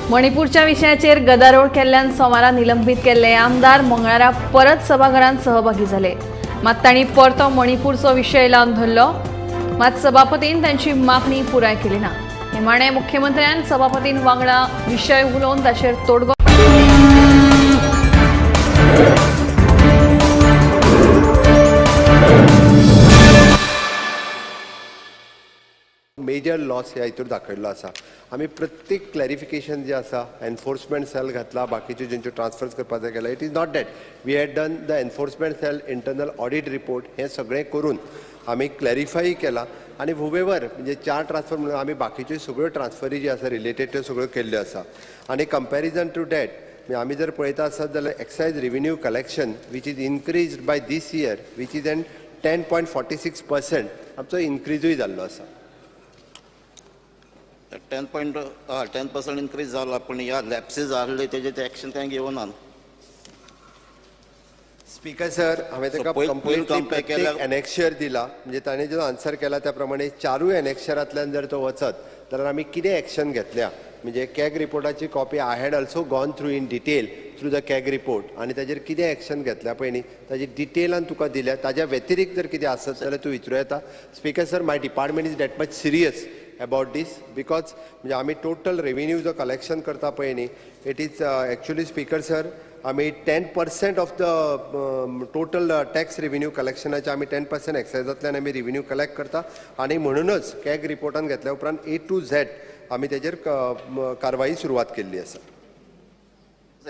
मणिपूरच्या विशयाचेर गदारोळ केल्ल्यान सोमारा निलंबित केल्ले आमदार मंगळारा परत सभाघरांत सहभागी झाले। मात तांणी परतो मणिपूरचो विशय लावन धरलो। मात सभापतीन तांची मागणी पुराय केली ना। हे माणे मुख्यमंत्र्यान सभापतीन वांगडा विशय उलोवन ताचेर तोडगो मेजर लॉस ह्या हितूर दाखयल्लो आसा। आमी प्रत्येक क्लॅरिफिकेशन जे आसा एनफोर्समेंट सेल घातला, बाकीचे जेंच्यो ट्रान्सफर्स करपाक जाय केला। It is not that we had done the enforcement cell internal audit report हे सगळें करून आमी क्लॅरिफाय केला आणि हुवेवर म्हणजे 4 ट्रान्सफर म्हणून आमी बाकीच्यो सगळ्यो ट्रान्सफरी जी आसा रिलेटेड त्यो सगळ्यो केल्ल्यो आसा। आणि कंपॅरिजन टू दॅट आमी जर पळयता आसत जाल्यार excise revenue collection which is increased by this year which is an 10.46% आमचो इनक्रीजूय जाल्लो आसा। 10% इन्क्रीज जाला, पण ह्या लॅप्सीस आहले तेजे एक्शन कांय घेवना। स्पीकर सर, हांवें ताका कंप्लीटली एनेक्शर दिला, म्हणजे ताणें जो आन्सर केला त्या प्रमाणे 4 एनेक्शरांतल्यान जर तो वचत जाल्यार आमी कितें एक्शन घेतल्या। म्हणजे कॅग रिपोर्टाची copy I had also gone through in detail through the CAG report आणि ताजेर कितें एक्शन घेतल्या पळय न्ही ताजी डिटेलान तुका दिल्या। ताज्या व्यतिरिक्त जर कितें आसत जाल्यार तूं विचारूं येता। Speaker sir, my department is that much serious about this because म्हणजे आमी टोटल रेव्हेन्यू जो कलेक्शन करता पळय न्ही it is actually speaker sir आमी 10% of the total tax revenue कलेक्शनाचे आमी 10% एक्सायजांतल्यान आमी रेव्हेन्यू कलेक्ट करता आणि म्हणूनच कॅग रिपोर्टान घेतल्या उपरांत A to Z आमी तेजेर कारवाई सुरवात केल्ली आसा।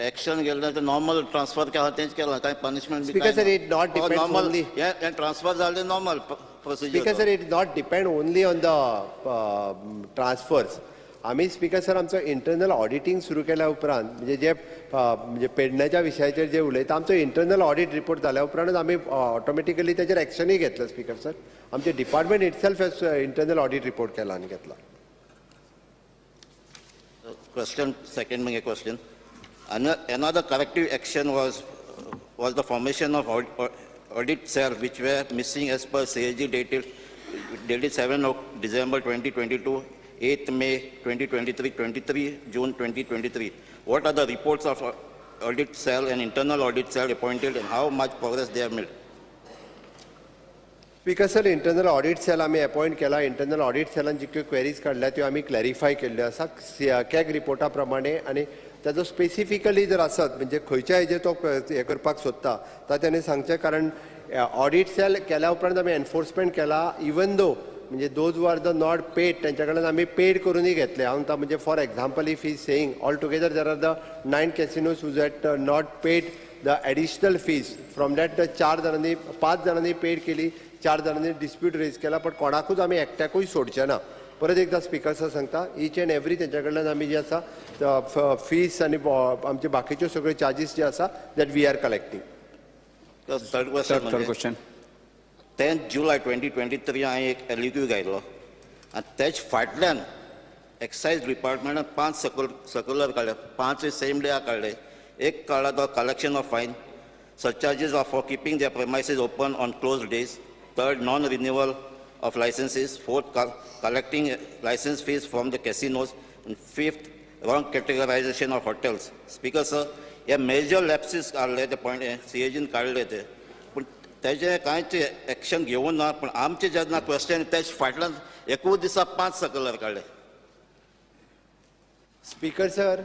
एक्शन घेतलं तर नॉर्मल ट्रान्सफर केला तेच केला, काय punishment speaker sir, it not depend only हे ट्रान्सफर झाले normal procedure. Speaker sir, it not depend only on the transfers. आम्ही स्पीकर सर आमचं इंटरनल ऑडिटिंग सुरू केल्या उपरांत म्हणजे पेडण्याच्या विशयाचेर जे उलयता आमचो इंटरनल ऑडिट रिपोर्ट जाल्या उपरांतच आमी ऑटोमॅटिकली तेजेर एक्शनूय घेतलं। स्पीकर सर, आमचे department itself internal audit report केला आणि घेतला। क्वेश्चन सेकंड म्हणजे question another corrective action was the formation of audit cell which were missing as per CAG dated 7 of December 2022, 8th May 2023, 23 June 2023. What are the reports of audit cell and internal audit cell appointed and how much progress they have made? Speaker sir, internal audit cell आमी appoint केला। Internal audit सेलान जितक्यो queries काडल्या त्यो आमी clarify केल्ल्यो आसा CAG रिपोर्टा प्रमाणे। आणि ताजो स्पेसिफिकली जर आसत म्हणजे खंयच्या हेजेर तो हे करपाक सोदता तर ताणें सांगचें, कारण ऑडिट सेल केल्या उपरांत आमी एनफोर्समेंट केला इवन दो म्हणजे those were the not paid तेंच्या कडल्यान आमी पेड करूनय घेतले। हांव म्हणजे for example if is saying all together there are the 9 casinos who had not paid the additional fees from that 5 जाणांनी पेड केली, 4 जाणांनी डिस्प्यूट रेज केला, पण कोणाकूच आमी एकट्याकूय सोडचे ना। परत एकदा स्पीकर सर सांगता, ईच एंड एवरी तेंच्या कडल्यान आमी जे आसा फीस आणि आमचे बाकीच्यो सगळ्यो चार्जीस जे आसा that we are collecting. Third question 10 जुलै 2023 हांवें एक LEQ घायलो आनी तेज फाटल्यान एक्सायज डिपार्टमेंटान 5 सर्क्युलर काडले, 5 सेम डे काडले। एक काडला तो कलेक्शन ऑफ फायन, surcharges are for keeping their premises open on closed days. Third, non-renewal of licenses. Fourth, collecting license fees from the casinos. And fifth, wrong categorization of hotels. Speaker sir, हे major लॅप्सीस काढले ते point CAGन काढले ते, पण त्याचे कांयच action घेऊन ना। पण आमचे जेन्ना क्वेश्चन तेज फाटल्यान एकूच दिसा 5 सर्क्युलर काढले। स्पीकर सर,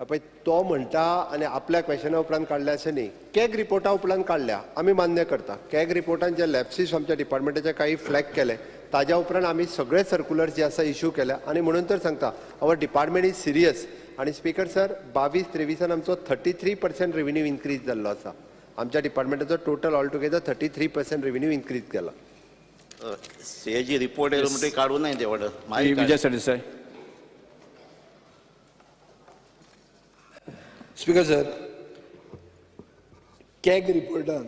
पळय तो म्हणटा आणि आपल्या क्वेश्चना उपरांत काडल्या अशें न्ही, कॅग रिपोर्टा उपरांत काडल्या आमी मान्य करता। कॅग रिपोर्टान जे लॅप्सीस आमच्या डिपार्टमेंटाचे काही फ्लॅग केले ताज्या उपरांत आमी सगळे सर्क्युलर जे आसा इश्यू केल्या आणि म्हणून तर सांगता आवर डिपार्टमेंट इज सिरियस। आणि स्पीकर सर, 22-23 आमचो 33% रेव्हेन्यू इन्क्रीज जाल्लो आसा। आमच्या डिपार्टमेंटाचो total all together 33% revenue increase केला। CAG रिपोर्ट येयलो म्हणटा काडूं ना ते order Vijay Sardesai. Speaker sir, CAG रिपोर्टान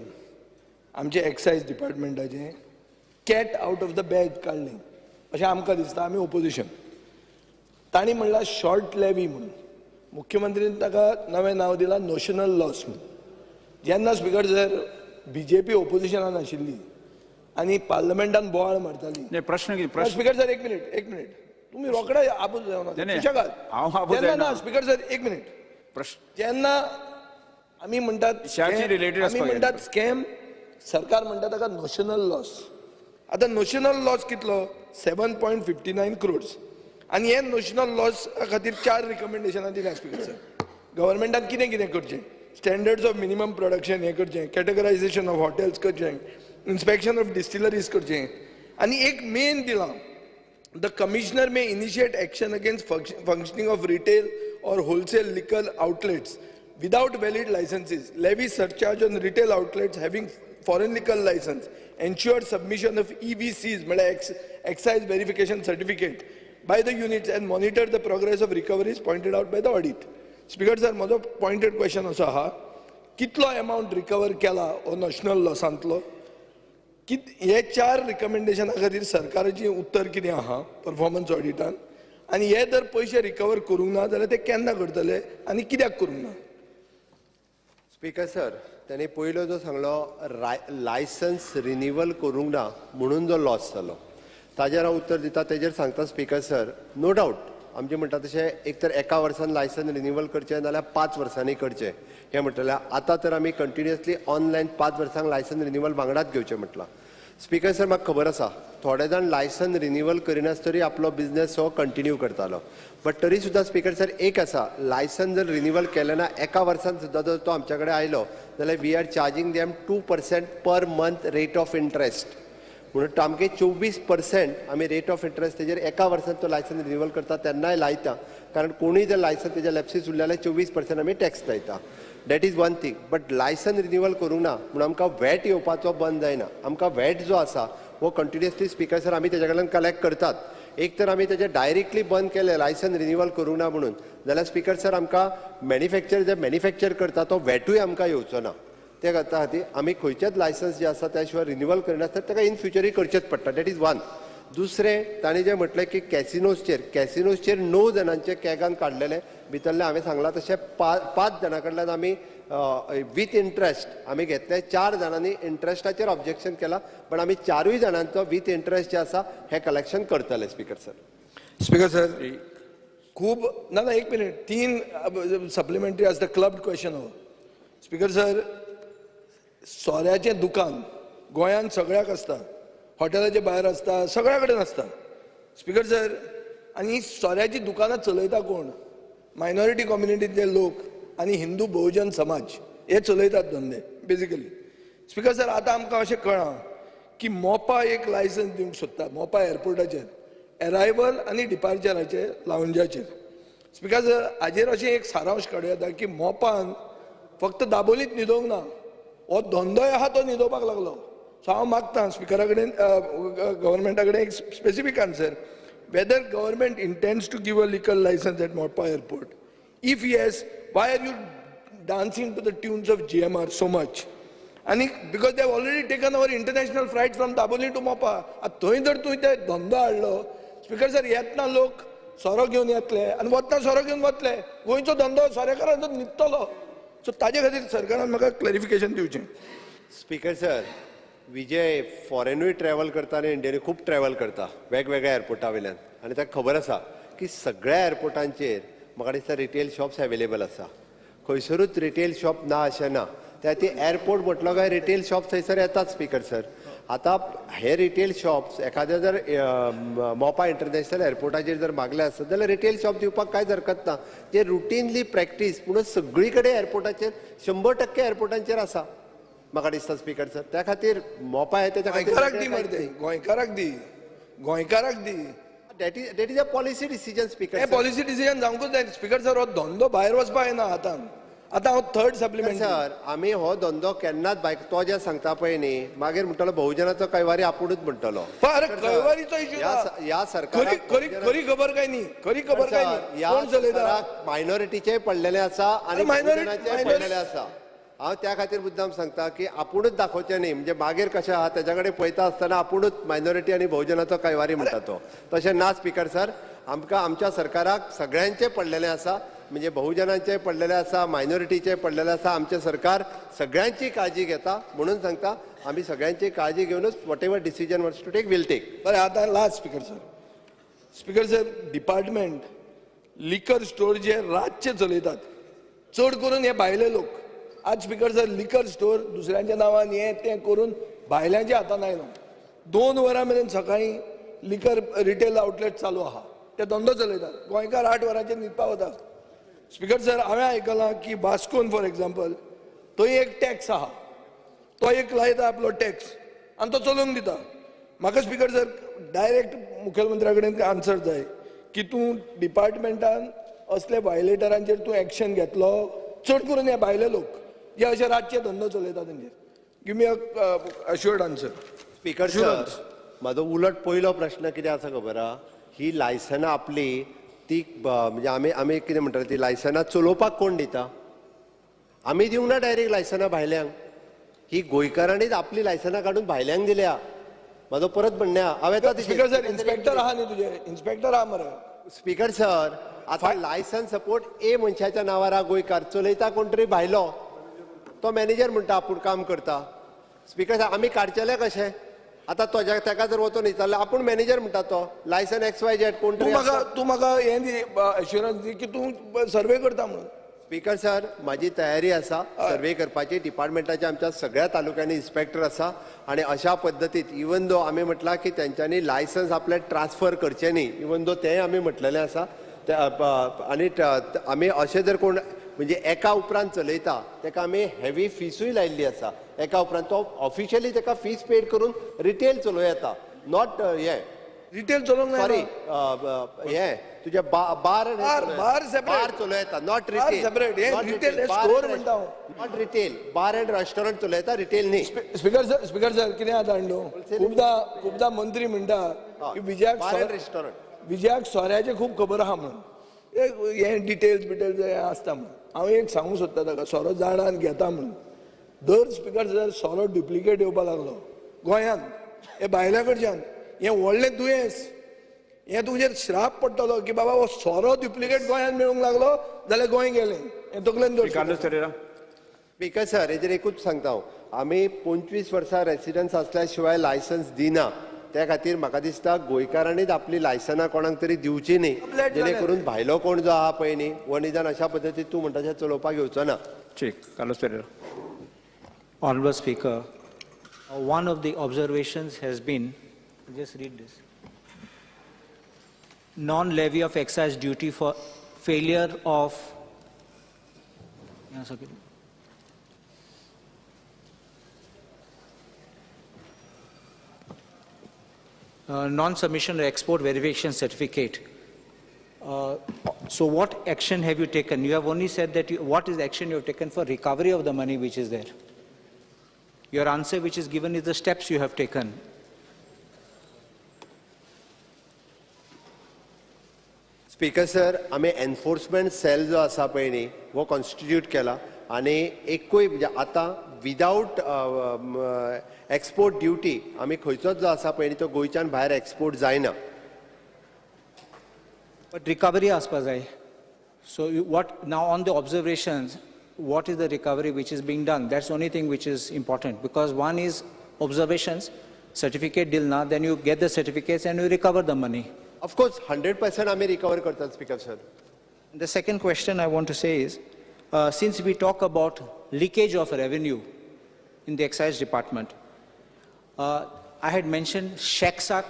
आमचे एक्सायज डिपार्टमेंटाचे cat out of the bag काडलें अशें आमकां दिसता। आमी ओपोजिशन तांणी म्हणलां शॉर्ट लेवी म्हणून, मुख्यमंत्रीन ताका नवें नांव दिलां नोशनल लॉस म्हणून। जेन्ना स्पीकर सर BJP ओपोजिशनान आशिल्ली आनी पार्लमेंटान बोवाळ मारताली। प्रश्न स्पीकर सर, एक मिनिट तुम्ही रोकडा आपूच जावना नाही, सुशेगाद हांव आपूच जेन्ना जायना. ना स्पीकर सर एक मिनिट प्रश्न जेन्ना आमी म्हणटात विशयाची scam, related आमी आसपाक म्हणटात स्कॅम सरकार म्हणटा ताका नोशनल लॉस आतां नोशनल लॉस कितलो 7.59 crores आनी हे नोशनल लॉस खातीर 4 रिकमेंडेशनां दिल्या स्पीकर सर गव्हर्मेंटान कितें कितें करचें स्टँडर्ड्स ऑफ मिनिमम प्रोडक्शन हें करचें कॅटेगरायझेशन ऑफ हॉटेल्स करचें इन्स्पेक्शन ऑफ डिस्टिलरीज करचें आनी एक मेन दिलां The commissioner may initiate action against functioning of retail or wholesale liquor outlets without valid licenses, levy surcharge on retail outlets having foreign liquor license, ensure submission of EVCs, excise verification certificate, by the units and monitor the progress of recoveries pointed out by the audit. Speaker sir, माझो pointed question असो आहा, कितलो amount recover केला o national lossantlo? हे 4 रिकमेंडेशना खातीर सरकाराची उत्तर कितें आहा परफॉर्मन्स ऑडिटान आनी हे जर पयशे रिकवर करूंक ना जाल्यार ते केन्ना करतले आनी कित्याक करूंक ना स्पीकर सर त्यांनी पयलो जो सांगलो लायसन्स रिन्यूवल करूंक ना म्हणून जो लॉस जालो ताजेर हांव उत्तर दिता तेजेर सांगता स्पीकर सर नो डावट आमचे म्हणटा तशें एक तर एका वर्सान लायसन्स रिन्यूवल करचें नाल्यार 5 वर्सांनी करचें हें म्हटल्यार आतां तर आमी कंटिन्युअसली ऑनलायन 5 वर्सांक लायसन्स रिन्यूवल वांगडाच घेवचें म्हटलां स्पीकर सर म्हाका खबर आसा थोडे जाण लायसन्स रिन्यूवल करिनास तरी आपलो बिझनेस हो कंटिन्यू करतालो बट तरी सुद्दां स्पीकर सर एक आसा लायसन्स जर रिन्यूवल केलें ना एका वर्सान सुद्दां जर तो आमच्या कडेन आयलो जाल्यार we are charging them 2% per month rate of interest म्हणून सामके 24% आमी रेट ऑफ इंट्रस्ट तेजेर एका वर्सान तो लायसन्स रिन्यूवल करता तेन्नाय लायता कारण कोणूय जर लायसन्स तेजे लॅप्सीस उरले जाल्यार 24% आमी टॅक्स लायता that is one thing but licence renewal करूंक ना म्हणून आमकां वॅट येवपाचो बंद जायना आमकां वॅट जो आसा हो कंटिन्युअसली स्पीकर सर आमी तेजे कडल्यान कलेक्ट करतात एक तर आमी तेजे डायरेक्टली बंद केले लायसन्स रिन्यूवल करूंक ना म्हणून जाल्यार स्पीकर सर आमकां मॅन्युफॅक्चर जे मॅन्युफॅक्चर करता तो वॅटूय आमकां येवचो ना ते खातीर आमी खंयचेच लायसन्स जे आसा त्या शिवाय रिन्यूवल करिनासतना ताका इन फ्युचरय करचेच पडटा दॅट इज वन दुसरें ताणें जें म्हटलें की कॅसिनोजचेर 9 जाणांचे कॅगान काडलेले भितरले हांवें सांगलां तशें 5 जाणां कडल्यान आमी विथ इंट्रस्ट आमी घेतले 4 जाणांनी इंट्रस्टाचेर ऑब्जेक्शन केलां पण आमी 4 जाणांचो विथ इंट्रस्ट जे आसा हें कलेक्शन करतले स्पीकर सर स्पीकर सर खूब ना एक मिनिट 3 सप्लिमेंटरी आसता क्लब क्वेश्चन हो स्पीकर सर सोऱ्याचें दुकान गोंयांत सगळ्याक आसता हॉटेलाचे भायर आसता सगळ्या कडेन आसता स्पीकर सर आनी सोऱ्याची दुकानां चलयता कोण मायनॉरिटी कम्युनिटींतले लोक आनी हिंदू बहुजन समाज हे चलयतात धंदे बेजिकली स्पीकर सर आतां आमकां अशें कळ्ळां की मोपा एक लायसन्स दिवंक सोदता मोपा एअरपोर्टाचेर अरायवल आनी डिपार्चराचे लावंजाचेर स्पीकर सर हाजेर अशें एक सारांश काडूं येता की मोपान फक्त दाबोलीत न्हिदोवंक ना हो धंदोय आहा तो न्हिदोवपाक लागलो सो हांव मागतां स्पीकरा कडेन गव्हर्मेंटा कडेन एक specific answer whether government intends to give a liquor licence at Mopa airport if yes why are you dancing to the tunes of GMR so much आनी because they have already taken our international flight from Dabolim to Mopa थंय जर तुवें ते धंदो हाडलो speaker sir येतना लोक सोरो घेवन येतले आनी वतना सोरो घेवन वतले गोंयचो धंदो सोरेकारांचो न्हिदतलो सो ताजे खातीर सरकारान म्हाका क्लॅरिफिकेशन दिवचें स्पीकर सर विजय फॉरेनूय ट्रॅव्हल करता आनी इंडियनूय खूब ट्रॅव्हल करता वेगवेगळ्या एअरपोर्टा वयल्यान आनी ताका खबर आसा की सगळ्या एअरपोर्टांचेर म्हाका दिसता रिटेल शॉप्स अवेलेबल आसा खंयसरूच रिटेल शॉप ना अशें ना त्या ती एअरपोर्ट म्हटलो काय रिटेल शॉप्स थंयसर येतात स्पीकर सर आतां हे रिटेल शॉप्स एखाद्या जर मोपा इंटरनॅशनल एअरपोर्टाचेर जर मागले आसत जाल्यार रिटेल शॉप दिवपाक कांयच हरकत ना जे रुटीनली प्रॅक्टीस पूण सगळी कडेन एअरपोर्टाचेर 100% एअरपोर्टांचेर आसा म्हाका दिसता स्पीकर सर त्या खातीर मोपा येता त्या गोंयकाराक दी मरे गोंयकाराक दी that is a policy decision speaker हे पॉलिसी डिसिजन जावंकूच जाय स्पीकर सर हो धंदो भायर वचपाक येना आतां हांव थर्ड सप्लिमेंट सर आमी हो धंदो केन्नाच बायक तो जे सांगता पळय न्ही मागीर म्हणटलो बहुजनाचो कैवारी आपुणूच म्हणटलो अरे कैवारीचो इशू ह्या सरकाराक खरी खबर काय न्ही खरी खबर काय न्ही कोण चलयता मायनॉरिटीचे पडलेले आसा आनी बहुजनाचे पडलेले आसा हांव त्या खातीर मुद्दाम सांगता की आपुणूच दाखोवचें न्ही म्हणजे मागीर कशें आहा तेच्या कडेन पळयता आसतना आपुणूच मायनॉरिटी आनी बहुजनाचो कैवारी म्हणटा तो तशें ना स्पीकर सर आमकां आमच्या सरकाराक सगळ्यांचे पडलेले आसा म्हणजे बहुजनांचे पडलेले आसा मायनॉरिटीचे पडलेले आसा आमचें सरकार सगळ्यांची काळजी घेता म्हणून सांगता आमी सगळ्यांची काळजी घेवनूच whatever decision what's to take will take बरें आतां last speaker sir speaker sir, department liquor store जे रातचे चलयतात, चड करून हे भायले लोक. आज स्पीकर सर, लिकर स्टोर दुसऱ्यांच्या नांवान हे तें करून भायल्यांच्या हातान आयलो. 2 वरां मेरेन सकाळी लिकर रिटेल आउटलेट चालू आहा, ते धंदो चलयतात. गोंयकार 8 वरांचेर न्हिदपा वता. स्पीकर सर, हांवें आयकलां की वास्कोन फॉर एग्जाम्पल थंय एक टॅक्स आहा, तो एक लायता आपलो टॅक्स आनी तो चलोवंक दिता. म्हाका स्पीकर सर डायरेक्ट मुखेलमंत्र्या कडेन आन्सर जाय की तूं डिपार्टमेंटान असले वायलेटरांचेर तूं एक्शन घेतलो, चड करून हे भायले लोक जे अशे रातचे धंदो चलयता तेंचेर. Give me assured answer. Speaker sir, म्हाजो उलट पयलो प्रश्न कितें आसा खबर आहा, ही लायसनां आपली ती म्हणजे आमी कितें म्हणटात ती लायसनां चलोवपाक कोण दिता? आमी दिवंक ना डायरेक्ट लायसनां भायल्यांक. ही गोंयकारांनीच आपली लायसनां काडून भायल्यांक दिल्या. म्हाजो परत म्हणणें आहा, हांव येता स्पीकर सर, इन्स्पेक्टर आहा न्ही तुजे, इन्स्पेक्टर आहा मरे. स्पीकर सर, आतां लायसन सपोर्ट ए मनशाच्या नांवार आहा, गोंयकार चलयता कोण तरी भायलो, तो मॅनेजर म्हणटा आपूण काम करता. स्पीकर सर, आमी काडचेले कशें? आतां तेका जर वचून विचारल्यार आपूण मॅनेजर म्हणटा, तो लायसन XYZ कोण तरी. तूं म्हाका हें दी, एश्युरन्स दी की तूं सर्वे करता म्हणून. स्पीकर सर, माझी तयारी आसा सर्वे करपाची. डिपार्टमेंटाच्या आमच्या सगळ्या तालुक्यांनी इन्स्पेक्टर आसा आणि अशा पद्दतीत इवन दो आमी म्हटला की त्यांच्यानी लायसन्स आपले ट्रान्सफर करचे न्ही, इवन दो तेंय आमी म्हटलेलें आसा. आनी आमी अशें जर कोण म्हणजे एका उपरांत चलयता तेका आमी हेवी फीसूय लायिल्ली आसा. एका उपरांत तो ऑफिशियली तेका फीस पेड करून रिटेल चलोव येता, नॉट हे रिटेल चलोवंक सॉरी जायना. हे तुझे बार separate. चलोव येता, नॉट Bar separate, हे retail, हे store म्हणटा हांव. Not retail. Bar and restaurant चलोव येता, रिटेल न्ही. स्पीकर सर, कितें जाता जाणलो, खुबदां मंत्री म्हणटा की बार एंड रेस्टॉरंट विजयाक सोऱ्याचे खूब खबर आहा म्हणून. हे डिटेल्स हें आसता म्हणून. हांव एक सांगूंक सोदता ताका, सोरो झाडान घेता म्हणून. दर स्पीकर सर, सोरो डुप्लिकेट येवपा लागलो गोंयांत. हे भायल्या कडच्यान हें व्हडलें दुयेंस. हें तुजेर श्राप पडटलो की बाबा हो सोरो डुप्लिकेट गोंयांत मेळूंक लागलो जाल्यार गोंय गेलें. हें तकलेन दवर. स्पीकर सर, हेजेर एकूच सांगता हांव, आमी 25 वर्सां रेसिडन्स आसल्या शिवाय लायसन्स दिना. त्या खातीर म्हाका दिसता गोंयकारांनीच आपली लायसनां कोणाक तरी दिवची न्ही, जेणे करून भायलो कोण जो आहा पळय न्ही, वो निदान अशा पद्दतीन तूं म्हणटा तशें चलोवपाक येवचो ना. Carlos Pereira. Honorable Speaker, one of the observations has been, just read this, non-levy of excise duty for failure of, yes, okay. Non-submission or export verification certificate. So what action have you taken? You have only said that what is the action you have taken for recovery of the money which is there? Your answer which is given is the steps you have taken. Speaker sir, आमी enforcement sale जो आसा पळय न्ही, वो constitute केला आनी एकूय म्हणजे आतां विदाउट एक्सपोर्ट ड्युटी आमी खंयचोच जो आसा पळय न्ही तो गोंयच्यान भायर एक्सपोर्ट जायना. But recovery aspa jai. So what now on the observations, what is the recovery which is being done? That's the only thing which is important, because one is observations, certificate deal na, then you get the certificates and you recover the money. Of course, 100% आमी recover करतात speaker sir. The second question I want to say is, since we talk about leakage of revenue in the excise department, I had mentioned Shaksak,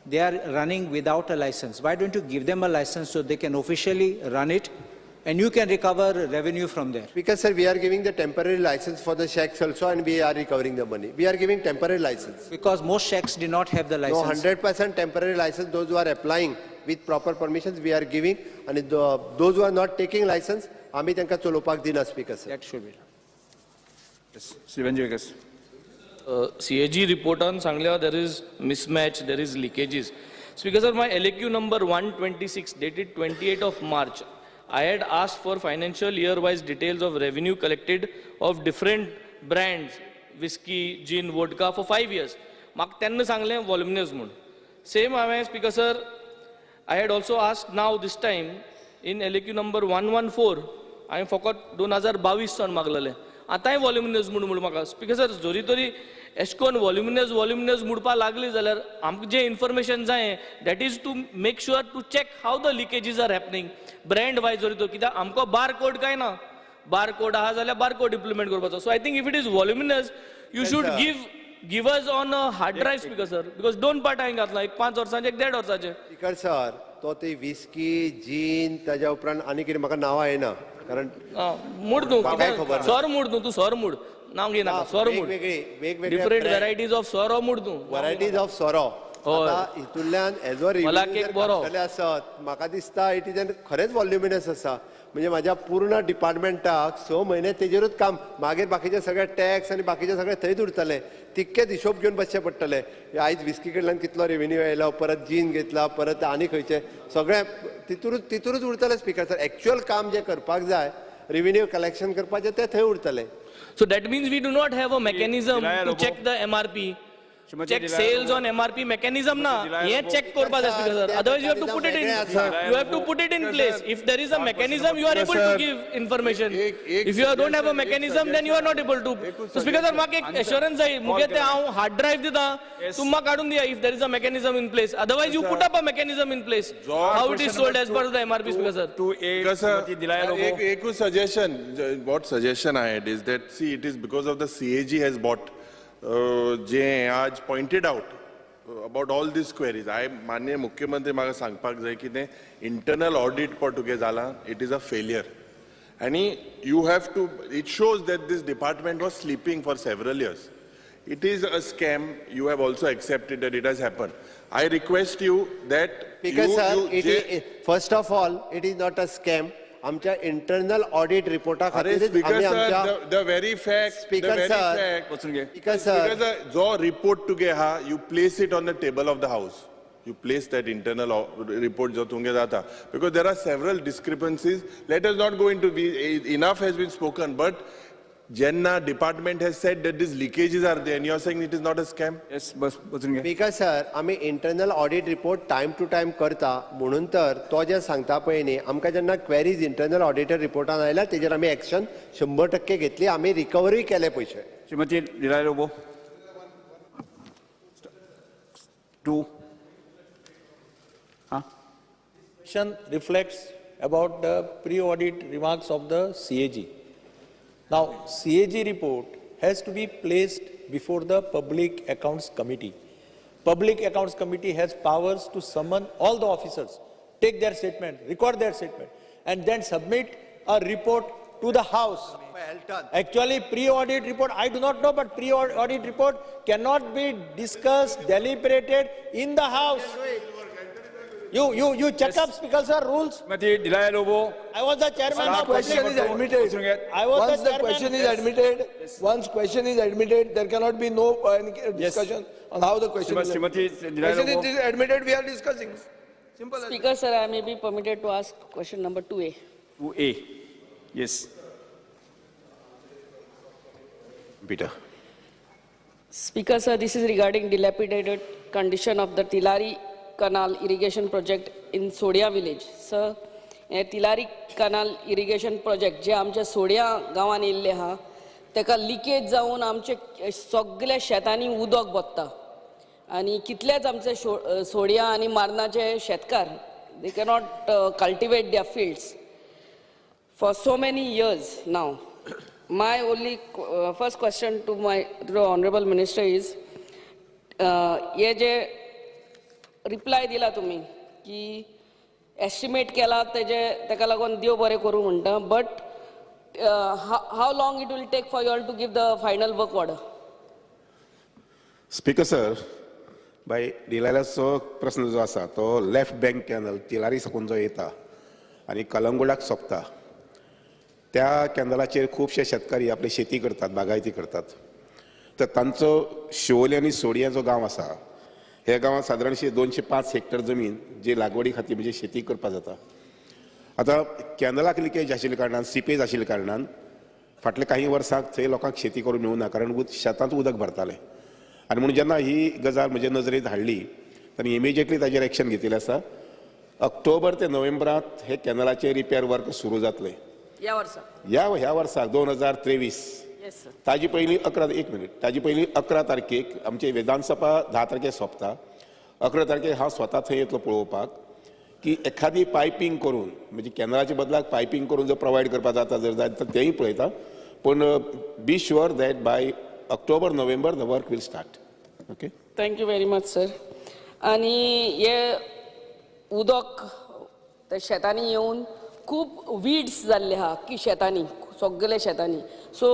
they are running without a license. Why don't you give them a license so they can officially run it and you can recover revenue from there? Because sir, we are giving the temporary license for the shacks also and we are recovering the money. We are giving temporary license. Because most shacks did not have the license. No, 100% temporary license, those who are applying with proper permissions, we are giving. And those who are not taking license, आमी तांकां चलोवपाक दिना speaker sir. That should be done. Yes, Shivanji Vegas. CAG reportan sanglia there is mismatch, there is leakages. Speaker sir, my LAQ number 126 dated 28th of March, I had asked for financial year-wise details of revenue collected of different brands, whiskey, gin, vodka for 5 years. Mak tenna sangle voluminous mood. Same I Speaker sir, I had also asked now this time in LAQ number 114, I forgot 2022 son maglale. आतांय व्हॉल्युमिनस म्हणून म्हाका speaker sir जोरी तोरी S कोन वॉल्युमिनस मुडपा लागली जाल्यार आमकां जे information जाय that is to make sure to check how the leakages are happening brand wise जरी तो कित्याक आमकां बार कोड काय ना बार कोड आहा जाल्यार बार कोड इम्प्लिमेंट करपाचो so I think if it is voluminous you should give us on hard drive speaker sir because 2 part हांवें घातला एक 5 वर्सांचे एक 1.5 वर्साचे स्पीकर सर तो ती विस्की जीन ताच्या उपरांत आनी कितें म्हाका नांवां येना कारण मूड तूं म्हाकाय खबर ना. स्वर मूड तूं स्वर मूड नांव घेयनाका स्वर मूड वेगवेगळे डिफरंट व्हरायटीज ऑफ स्वर मूड तूं वरायटीज ऑफ सोरो हितूंतल्यान एज अ मला केक बरो. आसत म्हाका दिसता इट इज खरेंच वॉल्युमिनस आसा म्हणजे माझ्या पूर्ण डिपार्टमेंटाक 6 म्हयने तेजेरूच काम मागीर बाकीचे सगळे टॅक्स आनी बाकीचे सगळे थंयच उरतले तितकेच हिशोब घेवन बसचें पडटलें आयज विस्की कडल्यान कितलो रेव्हेन्यू येयलो परत जीन घेतला परत आनी खंयचे सगळे तितूरूच उरतले स्पीकर सर एक्च्युअल काम जे करपाक जाय रेव्हेन्यू कलेक्शन करपाचें तें थंय उरतलें So that means we do not have a mechanism to check the MRP. Check sales on MRP mechanism na. ये check करपा जाय speaker sir. Otherwise you have to put it in. You have to put it in place. If there is a mechanism, you are able to give information. If you don't have a mechanism, then you are not able to. So speaker sir, म्हाका एक assurance जाय. मुगे ते हांव hard drive दिता. तुम्हा काढून दिया if there is a mechanism in place. Otherwise you put up a mechanism in place. How it is sold as per the MRP speaker sir. एक suggestion, what suggestion I had is that see it is because of the CAG has bought जे आज pointed out about all these queries. माननीय मुख्यमंत्री म्हाका सांगपाक जाय की ते internal audit पॉ तुगे जाला it is a failure and you have to it shows that this department was sleeping for several years. It is a scam. You have also accepted that it has happened. I request you that because first of all it is not a scam. आमच्या internal audit रिपोर्टा खातीर the very fact speaker sir जो report तुगे हा you place it on the table of the house. You place that internal report जो तुंगे जाता because there are several discrepancies. Let us not go into enough has been spoken but Jenna department has said that these leakages are there and you are saying it is not a scam. Yes, बस बसून घे. Speaker sir आमी internal audit report time to time करता म्हणून तर तो जे सांगता पळय न्ही आमकां जेन्ना क्वेरीज इंटरनल ऑडिटर रिपोर्टान आयल्या तेजेर आमी एक्शन 100% घेतली आमी रिकवरी केले पयशे. श्रीमती दिलाय Lobo 2 Question reflects about the pre-audit remarks of the CAG. Now, CAG report has to be placed before the Public Accounts Committee. Public Accounts Committee has powers to summon all the officers, take their statement, record their statement, and then submit a report to the House. Actually, pre-audit report, I do not know, but pre-audit report cannot be discussed, deliberated in the House. You check up Speaker sir rules. Shrimati दिलाय Lobo I was the chairman of Question is admitted. I was Once the the chairman. question is admitted, once question is admitted, there cannot be no discussion on how the question is. Shrimati दिलाय Question Lobo is admitted, we are discussing. Simple as Speaker, sir, I may be permitted to ask question number 2A. 2A. Yes. Peter. Speaker, sir, this is regarding dilapidated condition of the Tilari Canal irrigation project in Sodia village. Sir, Tilari Canal irrigation project, जे आमच्या सोड्या गावान येल्ले हा, तेका leakage जाऊन आमचे सगळ्या शेतांनी उदक बत्ता. आणि कितलेच आमचे सोड्या आणि मारनाचे शेतकार, they cannot cultivate their fields for so many years now. My only first question to the Honorable Minister is, ये जे रिप्लाय दिला तुम्ही की एस्टिमेट केला तेका लागून देव बरें करूं म्हणटा but how long it will take for you all to give the final work order. Speaker sir बाय दिलायलाचो प्रश्न जो आसा तो लेफ्ट बँक कॅनल तिलारी साकून जो येता आनी कलंगुटाक सोंपता त्या कॅनलाचेर खुबशे शेतकारी आपली शेती करतात बागायती करतात तर तांचो शिवोली आनी सोडिया जो गांव आसा ह्या गांवांत सादारणशी 205 हेक्टर जमीन जी लागवडी खातीर म्हणजे शेती करपाक जाता. आतां कॅनलाक लिकेज आशिल्ल्या कारणान सिपेज आशिल्ल्या कारणान फाटल्या काही वर्सांक थंय लोकांक शेती करूंक मेळूना कारण शेतांत उदक भरतालें आनी म्हणून जेन्ना ही गजाल म्हजे नजरेंत हाडली तेन्ना इमिजिएटली ताजेर एक्शन घेतिल्लें आसा. ऑक्टोबर ते नोव्हेंबरांत हे कॅनलाचे रिपेर वर्क सुरू जातले या वर्सा ह्या वर्साक 2023 येस सर. ताजी पयलीं 11 एक मिनिट ताजी पयलीं 11 तारखेक आमची विधानसभा 10 तारखेक सोंपता. 11 तारखेक हांव स्वता थंय येतलो पळोवपाक की एखादी पायपींग करून म्हणजे केंद्राच्या बदलाक पायपींग करून जर प्रोवायड करपाक जाता जर जाय तर तेंय पळयता. पूण be sure that by October November the work will start. Okay. Thank you very much sir. आणि हे उदक त्या शेतांनी येवन खूब वीड्स जाल्ले आहा की शेतांनी सगळे शेतांनी. So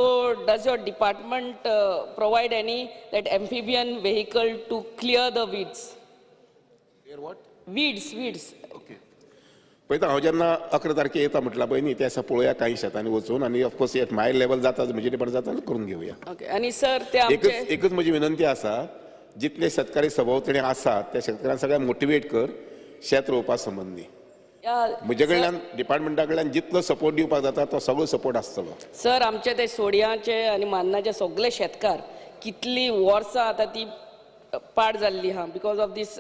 does your department provide any that amphibian vehicle to clear the weeds? Weeds. Okay. पळयता हांव जेन्ना 11 तारखेक येता म्हटल्यार पळय न्ही ते आसा पळोवया कांय शेतांनी वचून आनी ऑफकोर्स एट माय लेवल जाता म्हजे डिपार्टमेंट जाता जाल्यार करून घेवया. ओके. आणि सर ते आमचे एकच म्हजी विनंती आसा जितले शेतकारी सभोवतणी आसात त्या शेतकऱ्यांक सगळ्यांक मोटिवेट कर शेत रोवपा संबंदी. म्हजे कडल्यान डिपार्टमेंटा कडल्यान जितलो सपोर्ट दिवपाक जाता तो सगळो सपोर्ट आसतलो. सर आमचे ते सोडयाचे आणि मान्नाचे सगळे शेतकार कितली वर्सां आतां ती पाड जाल्ली आहा बिकॉज ऑफ दीस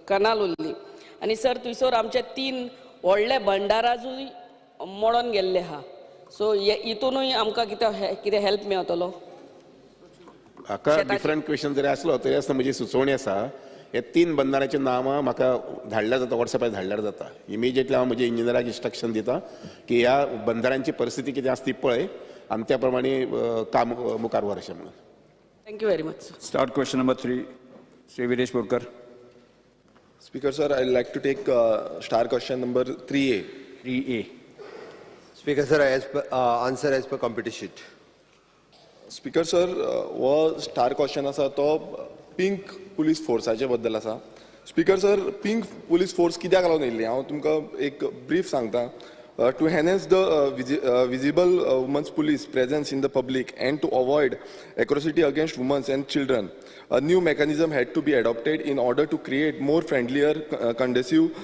कनाल उरली. आणि सर थंयसर आमचे 3 व्हडले भंडाराजूय मोडोन गेल्ले आहा. सो हितूनय आमकां कितें हेल्प मेळटलो? हाका डिफरंट क्वेश्चन जरी आसलो तरी आसतना म्हजी सुचोवणी आसा हे 3 बंधाऱ्याची नांवां म्हाका धाडल्यार जाता वॉट्सॅपार धाडल्यार जाता. इमिजिएटली हांव म्हज्या इंजिनियराक इंस्ट्रक्शन दिता की ह्या बंधाऱ्यांची परिस्थिती कितें आसा ती पळय आनी त्या प्रमाणे काम मुखार व्हर अशें म्हणून. Thank you very much sir. Start question number 3. Sri Videsh Borkar. Speaker, sir, I'd like to take star question number 3A. 3A. Speaker, sir, answer as per computer sheet. Speaker, sir, वो star question आसा तो pink police फोर्साचे बद्दल आसा. Speaker sir, pink police force कित्याक लागून येयल्ली हांव तुमकां एक ब्रीफ सांगता. To enhance the visible women's police presence in the public and to avoid atrocity against women and children, a new mechanism had to be adopted in order to create more friendlier, conducive,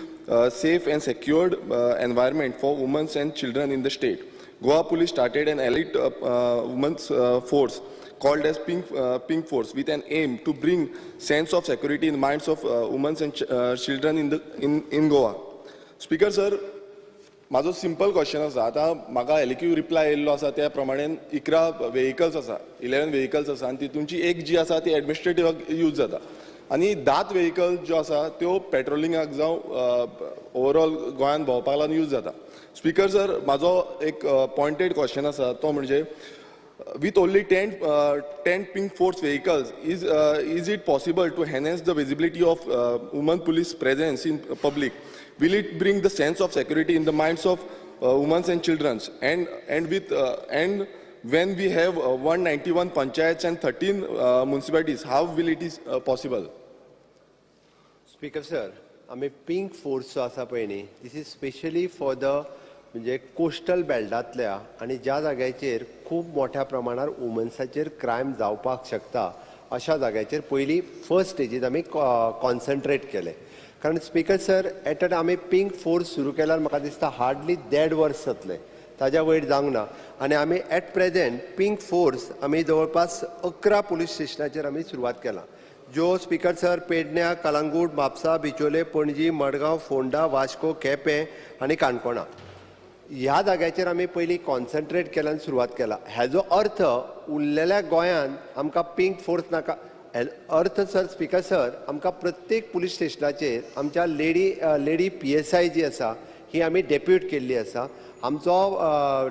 safe and secured environment for women and children in the state. Goa Police started an elite women's force called as Pink Force with an aim to bring sense of security in the minds of women and children in Goa. Speaker sir, म्हाजो simple question आसा. आतां म्हाका एलक्यू reply येयल्लो आसा त्या प्रमाणें 11 vehicles आसा, 11 vehicles आसा आनी तितूंची एक जी आसा ती एडमिनिस्ट्रेटिवाक यूज जाता आनी 10 व्हेकल्स ज्यो आसा त्यो पेट्रोलिंगाक जावं ओवरऑल गोंयान भोंवपाक लागून यूज जाता. स्पीकर सर, म्हाजो एक पॉयंटेड क्वेश्चन आसा तो म्हणजे with only 10 pink force vehicles, is it possible to enhance the visibility of women police presence in public? Will it bring the sense of security in the minds of women and children? And when we have 191 panchayats and 13 municipalities, how will it is possible? Speaker sir, आमी pink force जो आसा पळय न्ही, दिस is specially for the म्हणजे coastal बेल्टांतल्या आनी ज्या जाग्याचेर खूब मोठ्या प्रमाणार वुमन्साचेर क्रायम जावपाक शकता अशा जाग्याचेर पयलीं फर्स्ट स्टेजीत आमी कॉन्सन्ट्रेट केले. कारण स्पीकर सर, एट आमी पिंक फोर्स सुरू केल्यार म्हाका दिसता हार्डली 1.5 वर्स जातले, ताज्या वयर जावंक ना. आनी आमी एट प्रेजेंट पिंक फोर्स आमी जवळपास 11 पुलीस स्टेशनाचेर आमी सुरवात केला, ज्यो स्पीकर सर पेडण्यां, कलंगूट, म्हापसा, बिचोले, पणजी, मडगांव, फोंडा, वास्को, केपें आनी काणकोणा ह्या जाग्याचेर आमी पयलीं कॉन्सन्ट्रेट केल्यान सुरवात केला. हेजो अर्थ उरलेल्या गोंयान आमकां पिंक फोर्स नाका. अर्थ सर, स्पीकर सर, आमकां प्रत्येक पुलीस स्टेशनाचेर आमच्या लेडी PSI जी आसा ही आमी डेप्यूट केल्ली आसा. आमचो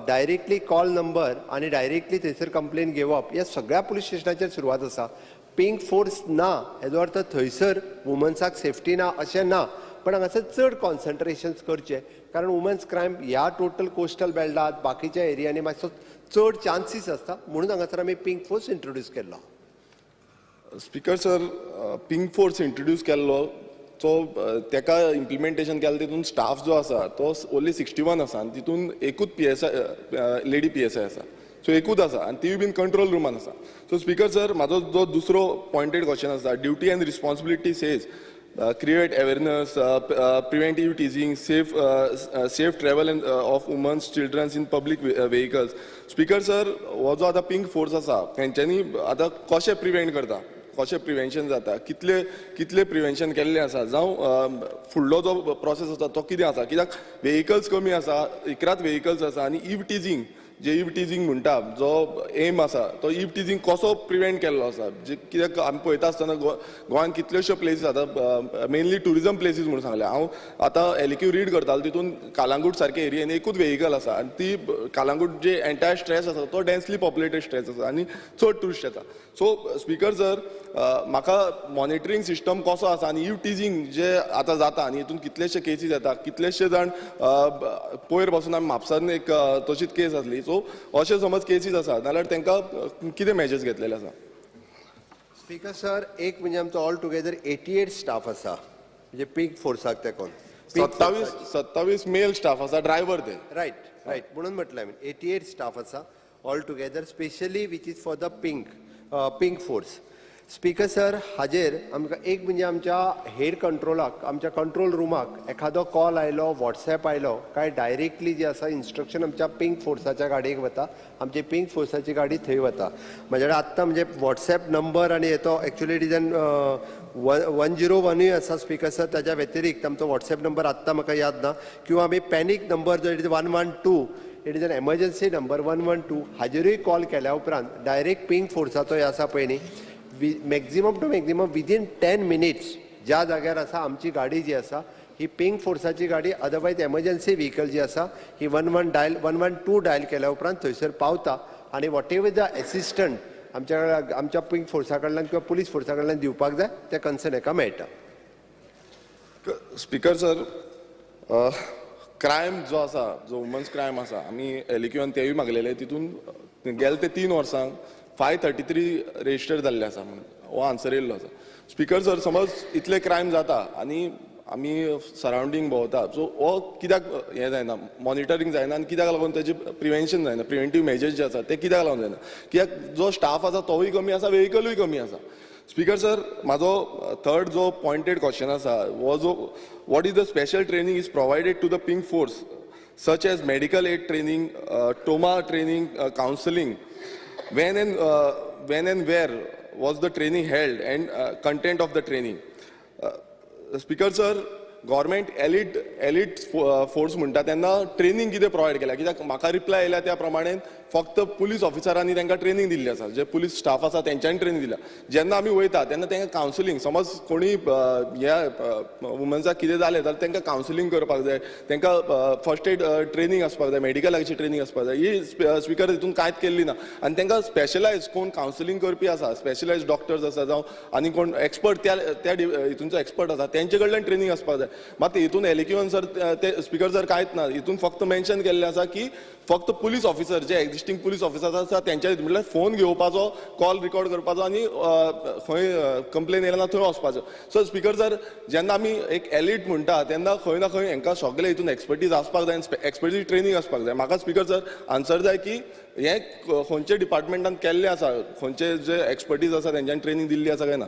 डायरेक्टली कॉल नंबर आनी डायरेक्टली थंयसर कंप्लेन घेवप ह्या सगळ्या पुलीस स्टेशनाचेर सुरवात आसा. पिंक फोर्स ना हेजो अर्थ थंयसर वुमन्साक सेफ्टी ना अशें ना, पण हांगासर चड कॉन्सन्ट्रेशन्स करचे, कारण वुमन्स क्रायम ह्या टोटल कोस्टल बेल्टांत बाकीच्या एरियांनी मातसो चड चान्सीस आसता, म्हणून हांगासर आमी पिंक फोर्स इंट्रोड्यूस केल्लो. Speaker sir, pink force introduce केल्लो सो तेका इम्प्लिमेंटेशन केलें तितून स्टाफ जो आसा तो ओन्ली 61 आसा आनी तितून एकूच लेडी PSI आसा. सो एकूच आसा आनी ती बीन कंट्रोल रुमान आसा. सो स्पीकर सर, म्हाजो जो दुसरो पॉयंटेड क्वेश्चन आसा, duty end responsibility says create awareness, preventive teasing, safe travel of women, children in public vehicles. Speaker sir, हो जो आतां पिंक फोर्स आसा तेंच्यांनी आतां कशें प्रिवेंट करता, कशें प्रिवेंशन जाता, कितले प्रिवेंशन केल्लें आसा, जावं फुडलो जो प्रोसेस आसा तो कितें आसा, कित्याक व्हेकल्स कमी आसा, 11 व्हेकल्स आसा आनी इव टिजींग जे इव टिजींग म्हणटा जो एम आसा तो इव टिजींग कसो प्रिव्हेंट केल्लो आसा जे कित्याक आमी पळयता आसतना गोंयांत कितल्योश्यो प्लेसीस आतां मेनली टुरिजम प्लेसीस म्हणून सांगले हांव आतां एलिक्यू रीड करतालो तितून कालांगूट सारके एरियेन एकूच व्हेहिकल आसा आनी ती कालांगूट जे एंटायर स्ट्रेच आसा तो डेन्सली पॉप्युलेटेड स्ट्रेच आसा आनी चड टुरिस्ट येता सो स्पिकर सर म्हाका मॉनिटरींग सिस्टम कसो आसा आनी इव टिजींग जे आतां जाता आनी हितून कितलेशे केसीस येता कितलेशे जाण पयर पासून आमी म्हापसान एक तशीच केस आसली सो अशे समज केसीस आसा जाल्यार तांकां कितें मेजर्स घेतलेले आसा स्पीकर सर एक म्हणजे आमचो ऑल टुगेदर 88 स्टाफ आसा म्हणजे पीक फोर्साक तेकोन 27 मेल स्टाफ आसा ड्रायव्हर ते रायट म्हणून म्हटलें हांवें 88 स्टाफ आसा all together specially which is for the pink force speaker sir हाजेर आमकां एक म्हणजे आमच्या हेड कंट्रोलाक आमच्या कंट्रोल रुमाक एखादो कॉल आयलो व्हॉट्सॅप आयलो काय डायरेक्टली जे आसा इन्स्ट्रक्शन आमच्या पिंक फोर्साच्या गाडयेक वता आमची पिंक फोर्साची गाडी थंय वता म्हजे कडेन आत्तां म्हणजे व्हॉट्सॅप नंबर आनी येतो एक्चुअली इट इज एन 101 आसा स्पीकर सर ताच्या व्यतिरिक्त आमचो व्हॉट्सॅप नंबर आत्तां म्हाका याद ना किंवा आमी पॅनीक नंबर जो it is 112 it is an emergency number 112 हाजेरूय कॉल केल्या उपरांत डायरेक्ट पिंक फोर्साचो हे आसा पळय न्ही maximum to maximum within 10 minutes ज्या जाग्यार आसा आमची गाडी जी आसा ही पिंक फोर्साची गाडी अदरवायज एमर्जन्सी व्हेहिकल जी आसा ही 112 डायल केल्या उपरांत थंयसर पावता आनी वॉट एवर द एसिस्टंट आमच्या पिंक फोर्सा कडल्यान किंवा पुलीस फोर्सा कडल्यान दिवपाक जाय ते कन्सर्न हेका मेळटा स्पीकर सर क्रायम जो आसा जो वुमन्स क्रायम आसा आमी एलिक्यून तेवूय मागलेले तितून गेले ते 3 वर्सांक 533 रेजिस्टर जाल्ले आसा म्हणून हो आन्सर येयल्लो आसा स्पीकर सर समज इतले क्रायम जाता आनी आमी सरावंडींग भोंवता सो हो कित्याक हें जायना मॉनिटरींग जायना आनी कित्याक लागून तेजें प्रिवेंशन जायना प्रिवेंटीव मेजर्स जे आसा ते कित्याक लागून जायना कित्याक जो स्टाफ आसा तोवूय कमी आसा व्हेहिकलूय कमी आसा स्पीकर सर म्हाजो थर्ड जो पॉयंटेड क्वेश्चन आसा हो जो what is the special training is provided to the pink force such as medical aid training टोमा training counselling when and where was the training held and content of the training speaker sir government elite force म्हणटा तेन्ना training कितें provide केल्या कित्याक म्हाका reply येयल्या त्या प्रमाणे फक्त पुलीस ऑफिसरांनी तांकां ट्रेनिंग दिल्ली आसा जे पुलीस स्टाफ आसा तेंच्यांनी ट्रेनिंग दिल्या जेन्ना आमी वयता तेन्ना तांकां कावन्सिलींग समज कोणी ह्या वुमन्साक कितें जालें जाल्यार तांकां कावन्सिलींग करपाक जाय तांकां फर्स्ट एड ट्रेनिंग आसपाक जाय मेडिकलाची ट्रेनिंग आसपाक जाय ही स्पिकर हितून कांयच केल्ली ना आनी तांकां स्पेशलायज कोण कावन्सिलींग करपी आसा स्पेशलायज डॉक्टर्स आसा जावं आनी कोण एक्सपर्ट त्या हितूनचो एक्सपर्ट आसा तेंचे कडल्यान ट्रेनिंग आसपाक जाय मात हितून एलिक्यून सर ते स्पीकर सर कांयच ना हितून फक्त मेन्शन केल्लें आसा की फक्त पुलीस ऑफिसर जे एक्झिस्टिंग पुलीस ऑफिसर्स आसा त्यांच्या म्हटल्यार फोन घेवपाचो कॉल रिकॉर्ड करपाचो आनी खंय कंप्लेन येयला थंय वचपाचो सो स्पीकर सर जेन्ना आमी एक एलीट म्हणटा तेन्ना खंय ना खंय हांकां सगळे हितून एक्सपर्टीज आसपाक जाय एक्सपर्टीज ट्रेनिंग आसपाक जाय म्हाका स्पीकर सर आन्सर जाय की हे खंयचे डिपार्टमेंटान केल्ले आसा खंयचे जे एक्सपर्टीज आसा तेंच्यांनी ट्रेनिंग दिल्ली आसा काय ना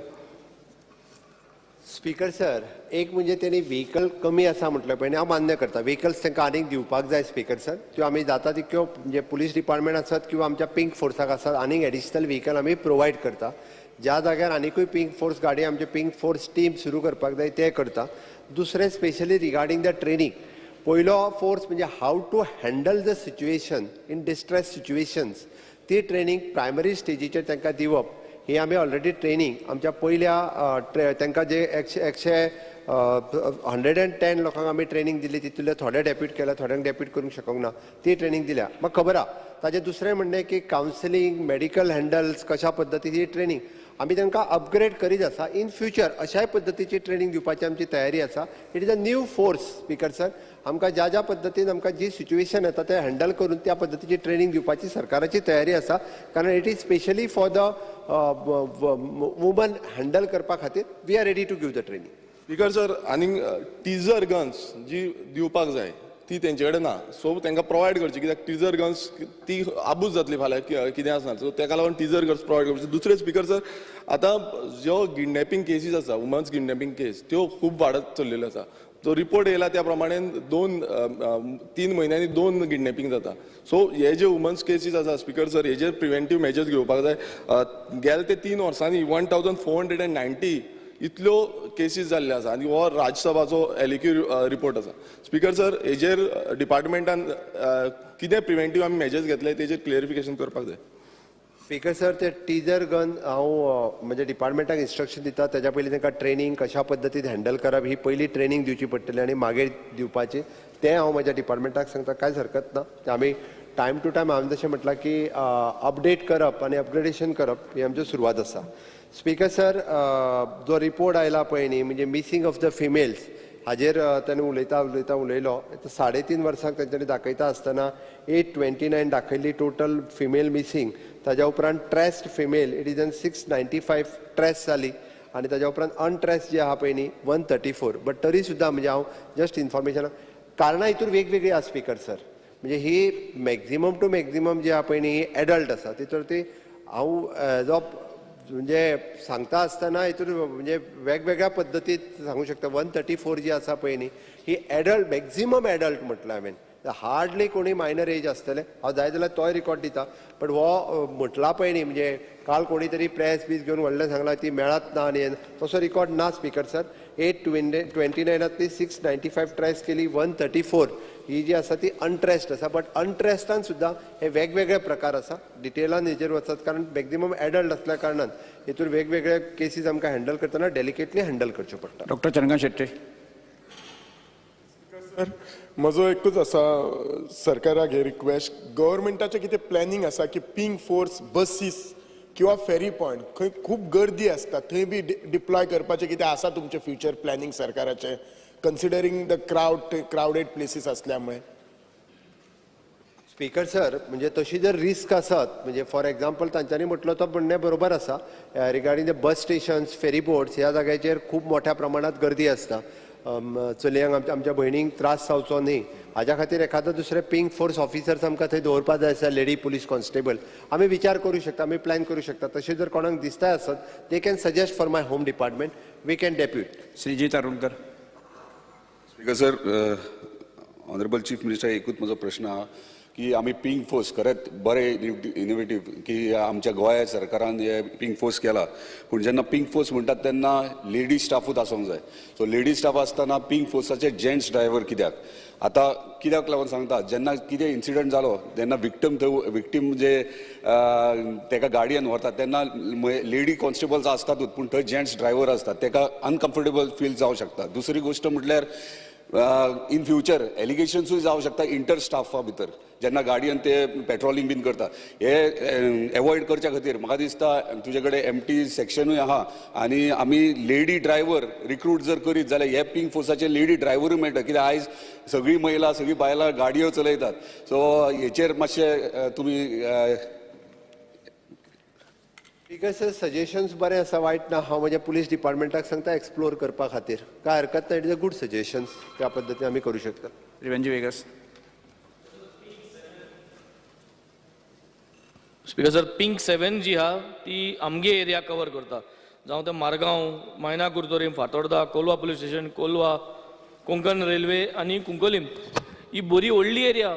स्पीकर सर एक म्हणजे त्यांनी व्हेहिकल कमी आसा म्हटलं पळय हांव मान्य करता व्हेहिकल्स तांकां आनीक दिवपाक जाय स्पीकर सर त्यो आमी जाता तितक्यो म्हणजे पुलीस डिपार्टमेंट आसत किंवा आमच्या पिंक फोर्साक आसत आनीक एडिशनल व्हेहिकल आमी प्रोवायड करता ज्या जाग्यार आनीकूय पिंक फोर्स गाडी आमचे पिंक फोर्स टीम सुरू करपाक जाय ते करता दुसरें स्पेशली रिगार्डींग द ट्रेनिंग पयलो फोर्स म्हणजे how to handle the situation in distress situations ती ट्रेनिंग प्रायमरी स्टेजीचेर तांकां दिवप ही आमी ऑलरेडी ट्रेनिंग आमच्या पयल्या तांकां जे 110 लोकांक आमी ट्रेनिंग दिली तितूंतले थोडे डेप्यूट केल्या थोड्यांक डेप्यूट करूंक शकूंक ना ती ट्रेनिंग दिल्या म्हाका खबर आहा ताजें दुसरें म्हणणें की कावन्सिलींग मेडिकल हँडल्स कशा पद्दतीची ट्रेनिंग आमी तांकां अपग्रेड करीत आसा इन फ्युचर अशाय पद्दतीची ट्रेनिंग दिवपाची आमची तयारी आसा it is a new force speaker sir आमकां ज्या ज्या पद्दतीन आमकां जी सिच्युएशन येता ते हँडल करून त्या पद्दतीची ट्रेनिंग दिवपाची सरकाराची तयारी आसा कारण it is specially for the woman handle करपा खातीर we are ready to give the training speaker sir आनीक टीजर गन्स जी दिवपाक जाय ती तेंचे कडेन ना सो तांकां प्रोवायड करची कित्याक टीजर गन्स ती आबूज जातली फाल्यां कितें आसना सो ताका लागून टीजर गन्स प्रोवायड करचे दुसरे स्पीकर सर आतां ज्यो किडनॅपिंग केसीस आसा वुमन्स किडनॅपिंग केस त्यो खूब वाडत चल्लेल्यो आसा जो रिपोर्ट येयला त्या प्रमाणे 3 म्हयन्यांनी 2 किडनॅपिंग जाता सो हे जे वुमन्स केसीस आसा स्पीकर सर हेजेर प्रिव्हेंटीव मेजर्स घेवपाक जाय गेले ते 3 वर्सांनी 1490 इतल्यो केसीस जाल्ल्यो आसा आनी हो राज्यसभाचो एलिक्यू रिपोर्ट आसा स्पीकर सर हेजेर डिपार्टमेंटान कितें प्रिव्हेंटीव आमी मेजर्स घेतले तेजेर क्लियरिफिकेशन करपाक जाय स्पीकर सर ते टीजर गन हांव म्हणजे डिपार्टमेंटाक इन्स्ट्रक्शन दिता तेच्या पयलीं तांकां ट्रेनिंग कशा पद्दतीन हँडल करप ही पयली ट्रेनिंग दिवची पडटली आनी मागीर दिवपाची तें हांव म्हज्या डिपार्टमेंटाक सांगता कांयच हरकत ना ते आमी टायम टू टायम हांवें जशें म्हटलां की अपडेट करप आनी अपग्रेडेशन करप ही आमची सुरवात आसा स्पीकर सर जो रिपोर्ट आयला पळय न्ही म्हणजे मिसींग ऑफ द फिमेल्स हाजेर ताणें उलयलो 3.5 वर्सांक तांच्यांनी दाखयता आसतना 829 दाखयल्ली टोटल फिमेल मिसींग ताज्या उपरांत traced female it is 695 trace जाली आनी ताज्या उपरांत अनट्रेस जी आहा पळय न्ही 134 बट तरी सुद्दां म्हणजे हांव जस्ट इन्फॉर्मेशन कारणां हितूर वेगवेगळी आसा स्पीकर सर म्हणजे ही मॅक्झिमम टू मॅक्झिमम जी आहा पळय न्ही ही एडल्ट आसा तितूर ती हांव जो म्हणजे सांगता आसतना हितूर म्हणजे वेगवेगळ्या पद्दतीन सांगूं शकता 134 जी आसा पळय न्ही ही एडल्ट मॅक्झिमम एडल्ट म्हटलें हांवें हार्डली कोणी मायनर एज आसतले हांव जाय जाल्यार तोय रिकॉर्ड दिता बट हो म्हटला पळय न्ही म्हणजे काल कोणी तरी प्रेस बीस घेवन व्हडलें सांगलां ती मेळत ना आनी तसो रिकॉर्ड ना स्पीकर सर 829 695 ट्रेस केली 134 ही जी आसा ती अनट्रेस्ड आसा बट अनट्रेस्डान सुद्दां हे वेगवेगळे प्रकार आसा डिटेलान हेजेर वचत कारण मॅक्झिमम एडल्ट आसल्या कारणान हेतूर वेगवेगळे केसीस आमकां हँडल करतना डेलिकेटली हँडल करच्यो पडटा डॉक्टर चंद्रकांत शेट्टे. सर म्हजो एकूच आसा सरकाराक हे रिक्वेस्ट गव्हर्मेंटाचें कितें प्लॅनिंग आसा की पिंक फोर्स बसीस किंवा फेरी पॉयंट खंय खूब गर्दी आसता थंय बी डिप्लॉय करपाचें कितें आसा तुमचें फ्युचर प्लॅनिंग सरकाराचें कन्सिडरींग द क्रावडेड प्लेसीस आसल्यामुळे स्पीकर सर म्हणजे तशी जर रिस्क आसत म्हणजे फॉर एग्जाम्पल तांच्यांनी म्हटलो तो म्हणणें बरोबर आसा regarding the bus stations ferry boats ह्या जाग्याचेर खूब मोठ्या प्रमाणात गर्दी आसता चलयांक आमच्या भयणींक त्रास जावचो न्ही हाज्या खातीर एखादो दुसरे पिंक फोर्स ऑफिसर्स आमकां थंय दवरपाक जाय आसा लेडी पुलीस कॉन्स्टेबल आमी विचार करूं शकता आमी प्लॅन करूं शकता तशें जर कोणाक दिसताय आसत they can suggest for my home department we can depute Shrijit Arunkar. Speaker sir honourable chief minister एकूच म्हजो प्रश्न आहा की आमी पिंक फोर्स खरेंच बरे इनोवेटीव की आमच्या गोंया सरकारान हे पिंक फोर्स केला पूण जेन्ना पिंक फोर्स म्हणटात तेन्ना लेडी स्टाफूच आसूंक जाय सो लेडी स्टाफ आसतना पिंक फोर्साचे जेंट्स ड्रायव्हर कित्याक आतां कित्याक लागून सांगता जेन्ना कितें इन्सिडंट जालो तेन्ना विक्टीम जे तेका गाडयेन व्हरतात तेन्ना लेडी कॉन्स्टेबल्स आसतातूच पूण थंय जेंट्स ड्रायव्हर आसतात तेका अनकम्फर्टेबल फील जावंक शकता दुसरी गोश्ट म्हटल्यार इन फ्युचर एलिगेशन्सूय जावंक शकता इंटर स्टाफा भितर जेन्ना गाडयेन ते पेट्रोलिंग बीन करता हे एवॉयड करच्या खातीर म्हाका दिसता तुजे कडेन एमटी सेक्शनूय आहा आनी आमी लेडी ड्रायव्हर रिक्रूट जर करीत जाल्यार हे पिंक फोर्साचे लेडी ड्रायव्हरूय मेळटा कित्याक आयज सगळी महिला सगळी बायलां गाडयो चलयतात सो हेचेर मातशें तुमी स्पीकर सर सजेशन्स बरें आसा वायट ना हांव म्हज्या पुलीस डिपार्टमेंटाक सांगता एक्सप्लोर करपा खातीर काय हरकत ना it is a good suggestions त्या पद्दतीन आमी करूं शकता. रिवेंजी वेगस. स्पीकर सर पिंक 7 जी आहा ती आमगे एरिया कवर करता जावं ते मारगांव मायना Curtorim Fatorda Colva police station Colva Konkan railway आनी कुंकोलीम ही बरी व्हडली area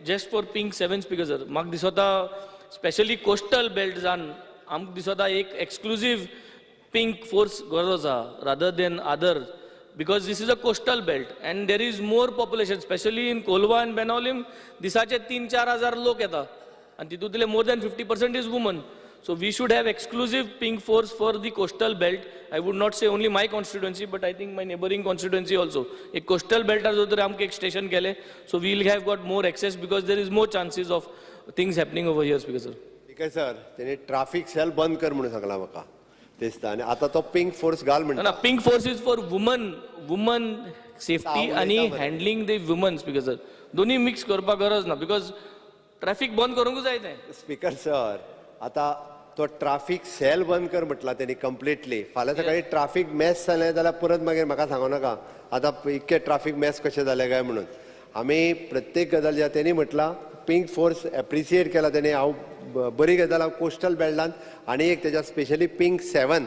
just for pink 7 speaker sir म्हाका दिसता स्पेशली कोस्टल बेल्ट जावन आमकां दिसता एक एक्सक्लुसीव पिंक फोर्स गरज आसा rather than other because this is a coastal belt and there is more population especially in Kolwa and Benaulim दिसाचे 3-4 हजार लोक येता and तितूंतले more than 50% is women so we should have exclusive pink force for the coastal belt. I would not say only my constituency but I think my neighboring constituency also एक coastal belt जो तर आमके एक station केले so we will have got more access because there is more chances of things happening over here speaker sir. ठीक sir तेणे traffic sale बंद कर म्हणून सांगला म्हाका दिसता आनी आतां तो पिंक फोर्स घाल म्हणटा pink force is for woman safety आनी handling the woman speaker sir दोन्ही मिक्स करपाक गरज ना बिकॉज ट्रॅफिक बंद करूंक जाय तें स्पीकर सर आतां तो ट्राफिक सेल बंद कर म्हटला तेणी कंप्लिटली फाल्यां सकाळी ट्राफिक मॅस जालें जाल्यार परत मागीर म्हाका सांगू नाका आतां इतके ट्राफिक मॅस कशें जालें काय म्हणून आमी प्रत्येक गजाल ज्या तेणी म्हटला पिंक फोर्स एप्रिसिएट केला तेणी हांव बरी गजाल हांव कोस्टल बेल्टांत आनी एक तेज्या स्पेशली पिंक 7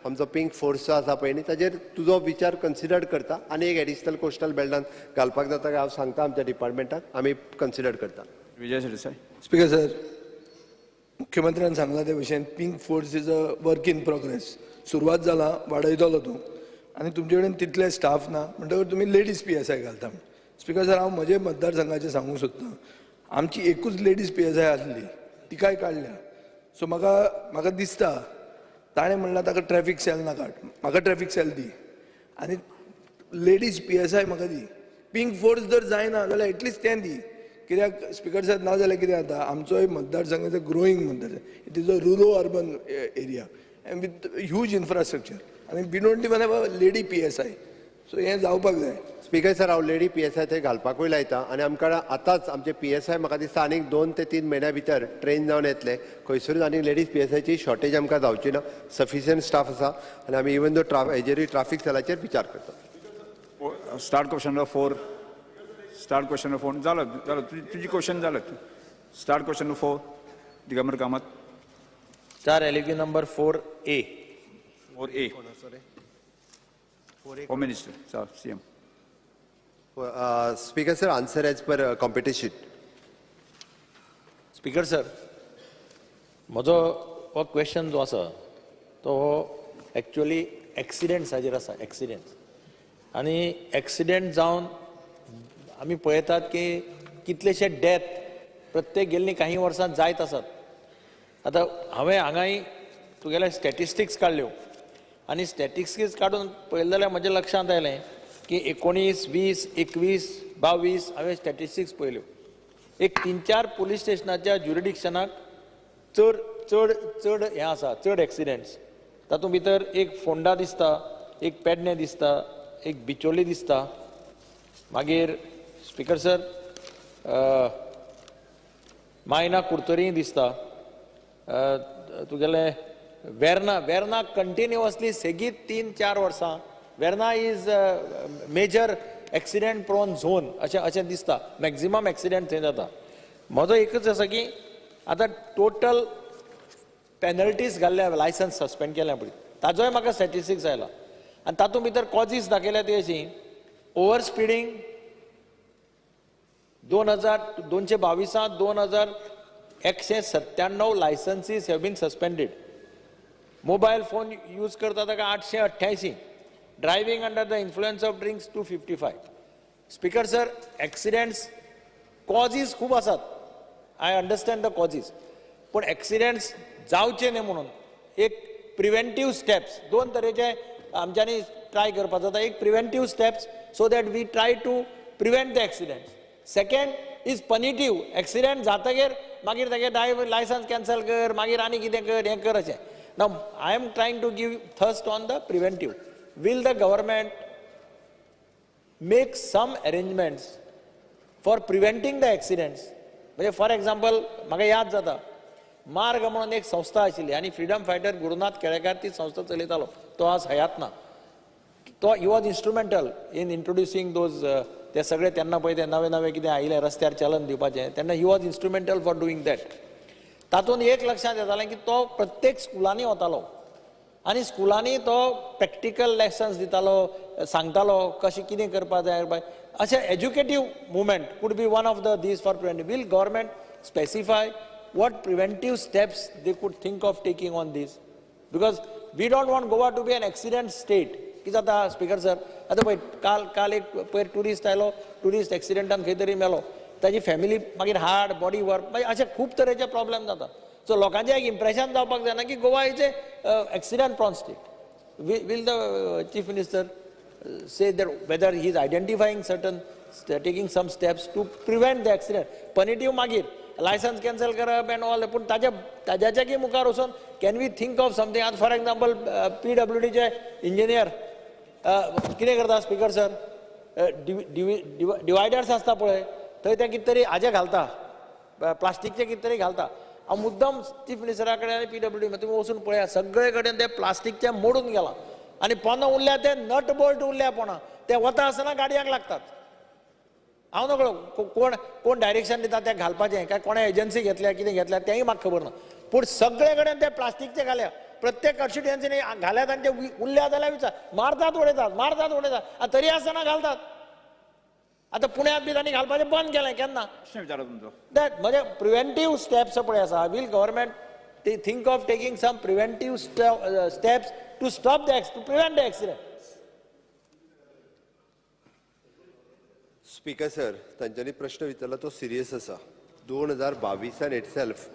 आमचो पिंक फोर्स जो आसा पळय न्ही ताजेर तुजो विचार कन्सिडर करता आनी एक एडिशनल कोस्टल बेल्टांत घालपाक जाता काय हांव सांगता आमच्या डिपार्टमेंटाक आमी कन्सिडर करता. विजय सरदेसाय. स्पीकर सर मुख्यमंत्र्यान सांगला त्या भशेन pink force is a work in progress सुरवात जाला वाडयतलो तूं आनी तुमचे कडेन तितले स्टाफ ना म्हणटकच तुमी लेडीज PSI घालता. स्पीकर सर, हांव म्हजे मतदारसंघाचें सांगूंक सोदतां. आमची एकूच लेडीज PSI आसली, तिकाय काडल्या. सो म्हाका दिसता ताणें म्हणलां ताका ट्रॅफिक सेल नाका, म्हाका ट्रॅफिक सेल दी आनी लेडीज PSI म्हाका दी. पिंक फोर्स जर जायना जाल्यार एटलिस्ट तें दी. कित्याक स्पीकर सर, ना जाल्यार कितें जाता, आमचोय मतदारसंघ इज अ ग्रोईंग मतदारसंघ. It is a rural urban area and with huge infrastructure आनी we don't even have a lady PSI. So हें जावपाक जाय. स्पीकर सर, हांव लेडी PSI थंय घालपाकूय लायता आनी आमकां आतांच आमचे PSI म्हाका दिसता आनीक 2 ते 3 म्हयन्या भितर ट्रेन जावन येतले. खंयसरूच आनी लेडीज PSIची शॉर्टेज आमकां जावची ना. सफिशियंट स्टाफ आसा आनी आमी इवन दो हेजेरूय ट्राफीक सेलाचेर विचार करता. Start question number 4. Start question number 4. जालो तुजी क्वेश्चन जालो. Start question number 4. Digambar Kamat. 4 LQ number 4A. 4A. Home minister, CM. Speaker sir, answer as per competition. Speaker sir, म्हजो हो क्वेश्चन जो आसा तो एक्चुअली एक्सिडेंट्साचेर आसा. एक्सिडेंट्स आनी एक्सिडेंट जावन आमी पळयतात की कितलेशे डेथ प्रत्येक गेल्लीं काही वर्सां जायत आसात. आतां हांवें हांगाय तुगेले स्टॅटिस्टिक्स काडल्यो आनी स्टॅटिस्टिक्स काडून पळयलें जाल्यार म्हज्या लक्षांत आयलें की 19, 20, 21, 22 हांवें स्टॅटिस्टिक्स पळयल्यो. एक 3-4 पुलीस स्टेशनाच्या ज्युरिडिक्शनाक चड चड चड हें आसा, चड एक्सिडेंट्स. तातूंत भितर एक फोंडा दिसता, एक पेडणे दिसता, एक बिचोली दिसता. मागीर स्पीकर सर, मायना कुर्तोरी दिसता. तुगेले वेर्ना कंटिन्युअसली सेगीत 3-4 वर्सां. Verna is major accident prone zone अशें दिसता. मॅक्झिमम एक्सिडेंट थंय जाता. म्हजो एकच आसा की आतां टोटल पेनल्टीज घाल्ल्या, लायसन्स सस्पेंड केल्या पळय, ताजोय म्हाका स्टॅटिस्टिक्स आयला आनी तातूंत भितर कॉजीस दाखयल्या ती अशी: over speeding 222 2197 licences have been suspended. Mobile phone use करता ताका 888. Driving under the influence of drinks 255. Speaker sir, accidents causes खूब आसात. आय अंडरस्टँड द कॉजीस, पूण एक्सिडेंट्स जावचे न्ही म्हणून एक प्रिव्हेंटीव स्टेप्स 2 तरेचे आमच्यांनी ट्राय करपाक जाता. एक preventive steps so that we try to prevent the accidents. Second is punitive. Accident जातकीर मागीर तागे लायसन्स कॅन्सल कर, मागीर आनी कितें कर, हें कर अशें. Now I am trying to give thrust on the preventive. Will the government make some arrangements for preventing the accidents? म्हणजे फॉर एक्झाम्पल म्हाका याद जाता, मार्ग म्हणून एक संस्था आशिल्ली आनी फ्रिडम फायटर गुरुनाथ केळेकार ती संस्था चलयतालो. तो आज हयात ना. तो he was instrumental in introducing those ते सगळे तेन्ना पळय ते नवे नवे कितें आयिल्ले रस्त्यार चलन दिवपाचें, तेन्ना ही was instrumental for doing that. तातूंत एक लक्षांत येतालें की तो प्रत्येक स्कुलांनी वतालो आनी स्कुलांनी तो प्रॅक्टिकल लेसन्स दितालो, सांगतालो कशें कितें करपाक जाय. अशें educative movement could be one of the these for preventive. Will government specify what preventive steps they could think of taking on this? Because we don't want Goa to be an accident state. कितें जाता speaker sir, आतां पळय काल एक पयर tourist आयलो, tourist एक्सिडेंटान खंय तरी मेलो, ताजी फॅमिली मागीर हार्ट बॉडी वर्क मागीर अशे खूब तरेचे प्रॉब्लेम जाता. सो लोकांचें एक इम्प्रेशन जावपाक जायना की Goa is a accident prone state. Will the chief minister say that whether he is identifying certain, taking some steps to prevent the accident? Punitive मागीर लायसन्स कॅन्सल करप एंड ऑल. पूण ताज्याच्या की मुखार वचून can we think of something? आतां for example PWDचे engineer कितें करता स्पीकर सर, डिवायडर्स आसता पळय थंय ते कितें तरी हाजे घालता, प्लास्टीकचे कितें तरी घालता. हांव मुद्दम चीफ मिनिस्टरा कडेन आनी PWD तुमी वचून पळया, सगळे कडेन ते प्लास्टीकचे मोडून गेला आनी पोंदां उरल्या ते नट बोल्ट उरल्या पोंदां, ते वता आसतना गाडयांक लागतात. हांव नकळो कोण डायरेक्शन दिता तें घालपाचें काय कोणा एजन्सी घेतल्या कितें घेतल्या तेंय म्हाका खबर ना. पूण सगळे कडेन ते प्लास्टीकचे घाल्या, प्रत्येक कॉन्स्टिट्युएन्सीनी घाल्यात आनी ते उरल्या जाल्यार विचार मारतात उडयतात आनी तरी आसतना घालतात. आतां पुण्यांत बी तांणी घालपाचें बंद केलें केन्ना? विचारा तुमचो. दॅट म्हणजे प्रिव्हेंटीव स्टेप्स पळय आसा. Will government they think of taking some preventive steps to stop to prevent the accident. Speaker sir, तांच्यांनी प्रश्न विचारला तो सिरियस आसा. 2022 itself,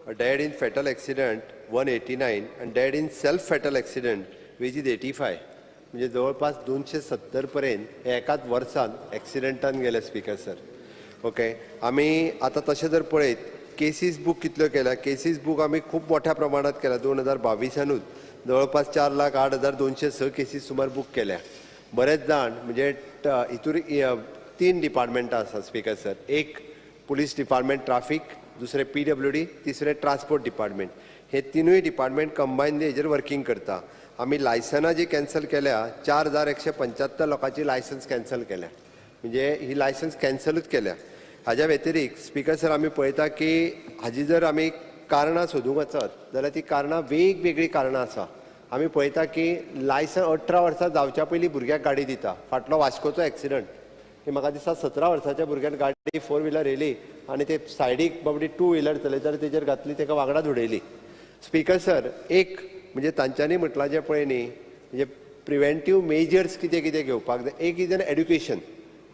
a dead in fatal accident 189 and dead in self fatal accident which is 85. म्हणजे जवळपास 270 पर्यंत एकाच वर्सान ॲक्सिडेंटान गेले स्पीकर सर. ओके, आमी आतां तशें जर पळयत केसीस बूक कितल्यो केल्या, केसीस बूक आमी खूब मोठ्या प्रमाणात केल्या. 2022 जवळपास 4,08,206 केसीस सुमार बूक केल्या. बरेच जाण म्हणजे हितूर 3 डिपार्टमेंटां आसा स्पीकर सर. एक पुलीस डिपार्टमेंट ट्राफिक, दुसरे PWD, तिसरे ट्रान्सपोर्ट डिपार्टमेंट. हे तिनूय डिपार्टमेंट कंबायनली हेजेर वर्किंग करता. आमी लायसनां जी कॅन्सल केल्या 4,175 लोकांची लायसन्स कॅन्सल केल्या. म्हणजे ही लायसन्स कॅन्सलूच केल्या. हाज्या व्यतिरिक्त स्पीकर सर आमी पळयता की हाजी जर आमी कारणां सोदूंक वचत जाल्यार ती कारणां वेगवेगळी कारणां आसा. आमी पळयता की लायसन 18 वर्सां जावच्या पयलीं भुरग्याक गाडी दिता. फाटलो वास्कोचो एक्सिडंट की म्हाका दिसता 17 वर्साच्या भुरग्यान गाडी 4 व्हिलर येयली आनी ते सायडीक बाबडी 2 व्हिलर चलयताना तेजेर घातली, ताका वांगडाच उडयली. स्पीकर सर, एक म्हणजे तांच्यांनी म्हटलां जे पळय न्ही, म्हणजे प्रिवेंटीव मेजर्स कितें कितें घेवपाक जाय. एक इज एन एड्युकेशन.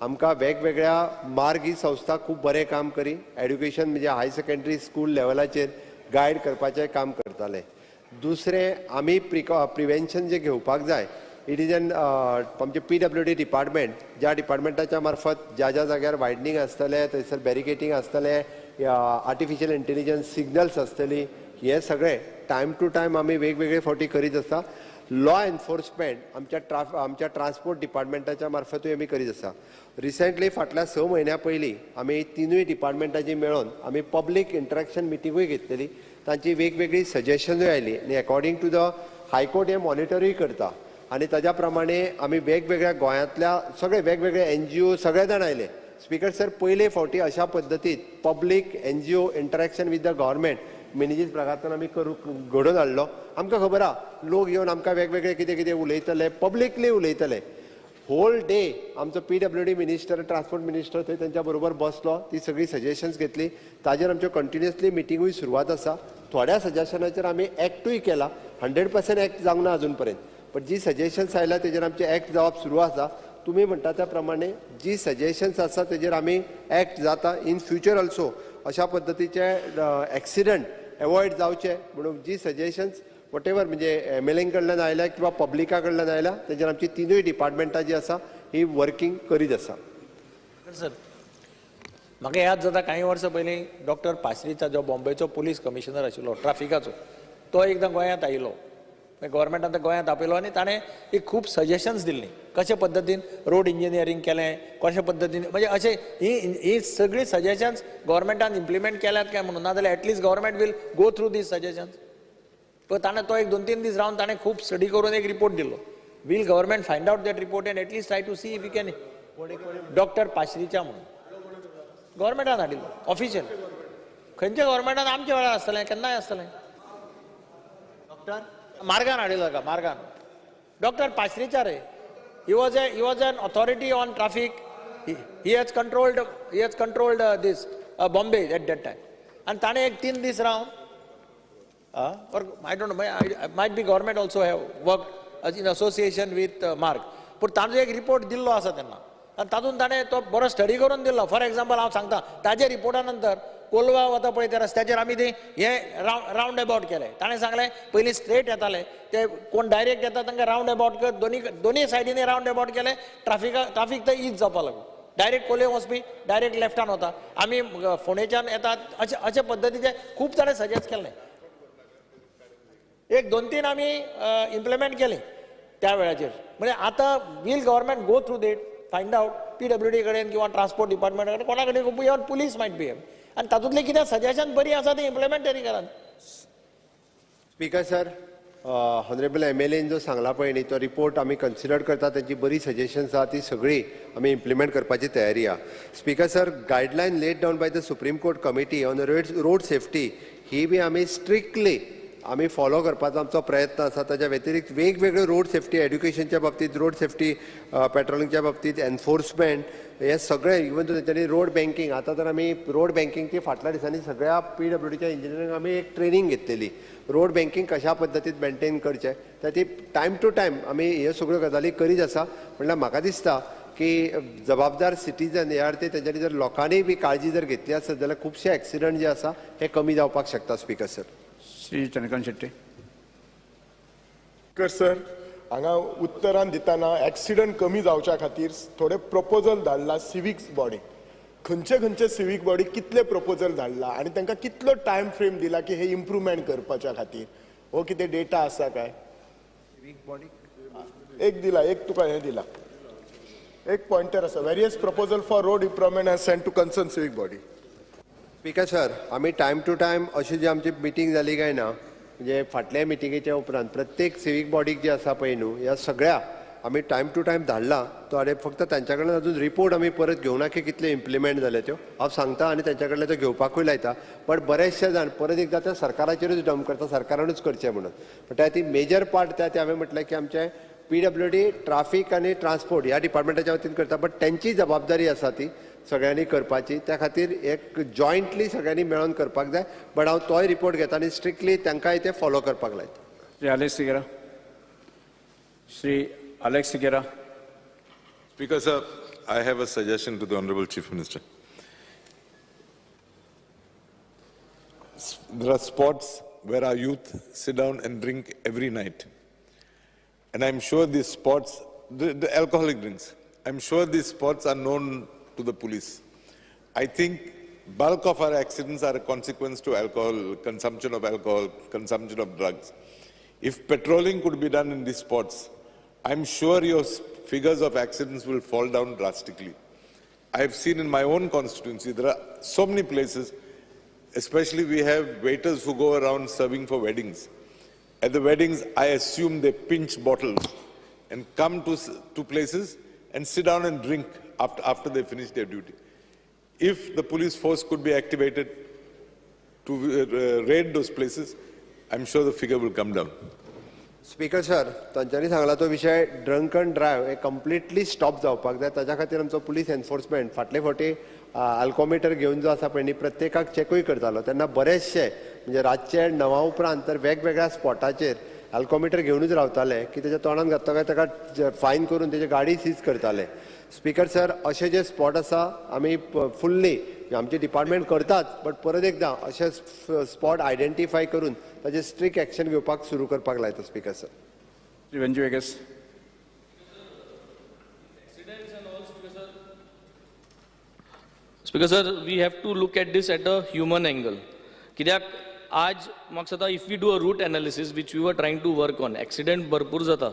आमकां वेगवेगळ्या मार्ग ही संस्था खूब बरें काम करी. एड्युकेशन म्हणजे हाय सेकंडरी स्कूल लेवलाचेर गायड करपाचें काम करताले. दुसरें आमी प्रिवेंशन जें घेवपाक जाय, इट इज एन आमचे PWD डिपार्टमेंट, ज्या डिपार्टमेंटाच्या मार्फत ज्या ज्या जाग्यार वायडनींग आसतलें, थंयसर बॅरिकेटींग आसतलें, आर्टिफिशियल इंटेलिजन्स सिग्नल्स आसतली, हे सगळें टायम टू टायम आमी वेगवेगळे फावटी करीत आसा. लॉ एनफोर्समेंट आमच्या ट्रान्सपोर्ट डिपार्टमेंटाच्या मार्फतूय आमी करीत आसा. रिसेंटली फाटल्या 6 म्हयन्या पयलीं आमी तिनूय डिपार्टमेंटांची मेळोन आमी पब्लीक इंटरेक्शन मिटिंगूय घेतलेली. तांची वेगवेगळी सजेशनूय आयली आनी अकॉर्डिंग टू द हायकोर्ट हे मॉनिटरूय करता. आनी ताज्या प्रमाणे आमी वेगवेगळ्या गोंयांतल्या सगळे वेगवेगळे NGO सगळे जाण आयले. स्पीकर सर, पयले फावटी अशा पद्दतीत public NGO interaction with the government मिनिजीस प्रकारांतल्यान आमी घडोवन हाडलो. आमकां खबर आहा लोक येवन आमकां वेगवेगळे कितें कितें उलयतले, पब्लिकली उलयतले. होल डे आमचो PWD मिनिस्टर, ट्रान्सपोर्ट मिनिस्टर थंय तेंच्या बरोबर बसलो, ती सगळी सजेशन्स घेतली. ताजेर आमच्यो कंटिन्युअसली मिटिंगूय सुरवात आसा. थोड्या सजेशनाचेर आमी एक्टूय केला. 100% एक्ट जावंक ना अजून पर्यंत, पण जी सजेशन्स आयल्या तेजेर आमचे एक्ट जावप सुरू आसा. तुमी म्हणटा त्या प्रमाणे जी सजेशन्स आसा तेजेर आमी एक्ट जाता. इन फ्युचर ऑल्सो अशा पद्दतीचे एक्सिडंट एवॉयड जावचे म्हणून जी सजेशन्स वॉटेवर म्हणजे MLA कडल्यान आयल्या किंवा पब्लिका कडल्यान आयल्या तेजेर आमची तिनूय डिपार्टमेंटां जी आसा ही वर्किंग करीत आसा. सर, म्हाका याद जाता कांय वर्सां पयलीं डॉक्टर पाश्रीचा जो बॉम्बेचो पुलीस कमिशनर आशिल्लो ट्राफिकाचो, तो एकदां गोंयांत आयिल्लो. गव्हर्मेंटान गोंयांत आपयलो आनी ताणें एक खूब सजेशन्स दिल्लीं कशे पद्दतीन रोड इंजिनियरींग केलें, कशे पद्दतीन म्हणजे अशें ही सगळीं सजेशन्स गव्हर्मेंटान इम्प्लिमेंट केल्यात काय म्हणून, नाजाल्यार at least government will go through these suggestions. पण ताणें तो एक 2-3 दीस रावन ताणें खूब स्टडी करून एक रिपोर्ट दिल्लो. Will government find out that report and at least try to see if you can. Doctor पाश्रीच्या म्हणून गव्हर्मेंटान हाडिल्लो ऑफिशियल. खंयच्या गव्हर्मेंटान आमच्या वेळार आसतलें, केन्नाय आसतलें. मार्गान हाडिल्लो का मार्गान डॉक्टर पाश्रीचा रे. he was an authority on traffic. He has controlled this Bombay at that time. And ताणे एक 3 दीस Ravan or I don't know, might be government also have worked in association with Marg. पण ताजो एक रिपोर्ट दिल्लो आसा तेन्ना आनी तातूंत ताणें तो बरो स्टडी करून दिल्लो. फॉर एक्झाम्पल हांव सांगता, ताजे रिपोर्टा नंतर कोलवा वता पळय त्या रस्त्याचेर आमी ते हे रावंड अबावट केले. ताणें सांगलें पयलीं स्ट्रेट येताले ते, कोण डायरेक्ट येता तांकां रावंड अबावट कर, दोनी सायडीनी रावंड अबावट केले. ट्राफीक तर इज जावपाक लागलो. डायरेक्ट कोलये वचपी डायरेक्ट लेफ्टान वता, आमी फोंडेच्यान येतात अशे पद्दतीचे खूब ताणें सजेस्ट केलें. एक 2-3 आमी इम्प्लिमेंट केली त्या वेळाचेर. म्हणजे आतां will government go through that, find out PWD कडेन किंवा ट्रान्सपोर्ट डिपार्टमेंट कडेन कोणा कडेन इवन पुलीस मायट बी आनी तातूंतले कितें सजेशन बरी आसा ती इम्प्लिमेंट तरी करात. स्पीकर सर, हॉनरेबल MLA जो सांगला पळय न्ही, तो रिपोर्ट आमी कन्सिडर करता. तांची बरी सजेशन्स आहा ती सगळी आमी इम्प्लिमेंट करपाची तयारी आहा. Speaker sir, guideline laid down by the supreme court committee on road safety ही बी आमी स्ट्रिक्टली आमी फॉलो करपाचो आमचो प्रयत्न आसा. ताच्या व्यतिरिक्त वेगवेगळ्यो रोड सेफ्टी एड्युकेशनच्या बाबतींत, रोड सेफ्टी पेट्रोलिंगच्या बाबतींत, एनफोर्समेंट, हे सगळे इवन तेंच्यांनी रोड बँकिंग, आतां तर आमी रोड बँकिंगची फाटल्या दिसांनी सगळ्या PWDच्या इंजिनियरांक आमी एक ट्रेनिंग घेतलेली. रोड बँकिंग कशा पद्दतीन मेंटेन करचें तर ती टायम टू टायम आमी ह्यो सगळ्यो गजाली करीत आसा. म्हणल्यार म्हाका दिसता की जबाबदार सिटीजन ह्या अर्थी तेंच्यांनी जर लोकांनी बी काळजी जर घेतली आसत जाल्यार खुबशे एक्सिडंट जे आसा हे कमी जावपाक शकता. Speaker sir. Shri Chandrakant Shetty. Speaker sir, हांगा उत्तरान दितना एक्सिडंट कमी जावच्या खातीर थोडे प्रपोजल धाडला सिवीक बॉडी. खंयचे खंयचे सिवीक बॉडी कितले प्रपोजल धाडला आनी तांकां कितलो टायम फ्रेम दिला की हे इम्प्रुवमेंट करपाच्या खातीर? हो कितें डेटा आसा काय? सिवीक बॉडी एक दिला, एक तुका हे दिला, एक पॉइंटर आसा. Various proposal for road improvement has sent to concern civic body. Speaker sir, आमी टायम टू टायम अशी जी आमची मिटींग जाली काय ना, म्हणजे फाटल्या मिटिंगेच्या उपरांत प्रत्येक सिवीक बॉडीक जे आसा पळय न्हू, ह्या सगळ्या आमी टायम टू टायम धाडला. तो आनी फक्त तांच्या कडल्यान अजून रिपोर्ट आमी परत घेवना की कितले इम्प्लिमेंट जाले त्यो. हांव सांगता आनी तांच्या कडल्यान त्यो घेवपाकूय लायता. बट बरेचशे जाण परत एकदा त्या सरकाराचेरूच डंप करता, सरकारानूच करचें म्हणून. बट ती मेजर पार्ट त्या हांवें म्हटलें की आमचे PWD ट्राफीक आनी ट्रान्सपोर्ट ह्या डिपार्टमेंटाच्या वतीन करता. बट त्यांची जबाबदारी आसा ती सगळ्यांनी करपाची. त्या खातीर एक जॉयंटली सगळ्यांनी मेळून करपाक जाय. बट हांव तोय रिपोर्ट घेता आनी स्ट्रिक्टली तांकांय ते फॉलो करपाक लायता. Shri Alex Sequeira. Shri Alex Sequeira. Speaker sir, I have a suggestion to the Honorable Chief Minister. There are spots where our youth sit down and drink every night. And I'm sure these spots, the alcoholic drinks, I'm sure these spots are known to the police. I think bulk of our accidents are a consequence to alcohol, consumption of drugs. If patrolling could be done in these spots, I'm sure your figures of accidents will fall down drastically. I've seen in my own constituency, there are so many places, especially we have waiters who go around serving for weddings. At the weddings, I assume they pinch bottles and come to places and sit down and drink after they finish their duty. If the police force could be activated to raid those places, I'm sure the figure will come down. Speaker sir, तांच्यांनी सांगला तो विषय drunk and drive हे completely stop जावपाक जाय. ताच्या खातीर आमचो पुलीस एनफोर्समेंट फाटले फावटी अल्कोमिटर घेवन जो आसा पळय न्ही, प्रत्येकाक चॅकूय करतालो. तेन्ना बरेचशे म्हणजे रातचे 9 उपरांत तर वेगवेगळ्या स्पॉटाचेर अल्कोमिटर घेवनूच रावताले की तेच्या तोंडान घातलो काय ताका फायन करून तेजी गाडी सीज करताले. स्पीकर सर, अशे जे स्पॉट आसा आमी फुल्ली आमचे डिपार्टमेंट करतात. बट परत एकदा अशे स्पॉट आयडेंटिफाय करून ताजे स्ट्रिक्ट एक्शन घेवपाक सुरू करपाक लायता. Speaker sir. Venju Vegas. Speaker sir, we have to look at this at a human angle. कित्याक आज म्हाका दिसता if we do a root analysis which we were trying to work on, accident भरपूर जाता.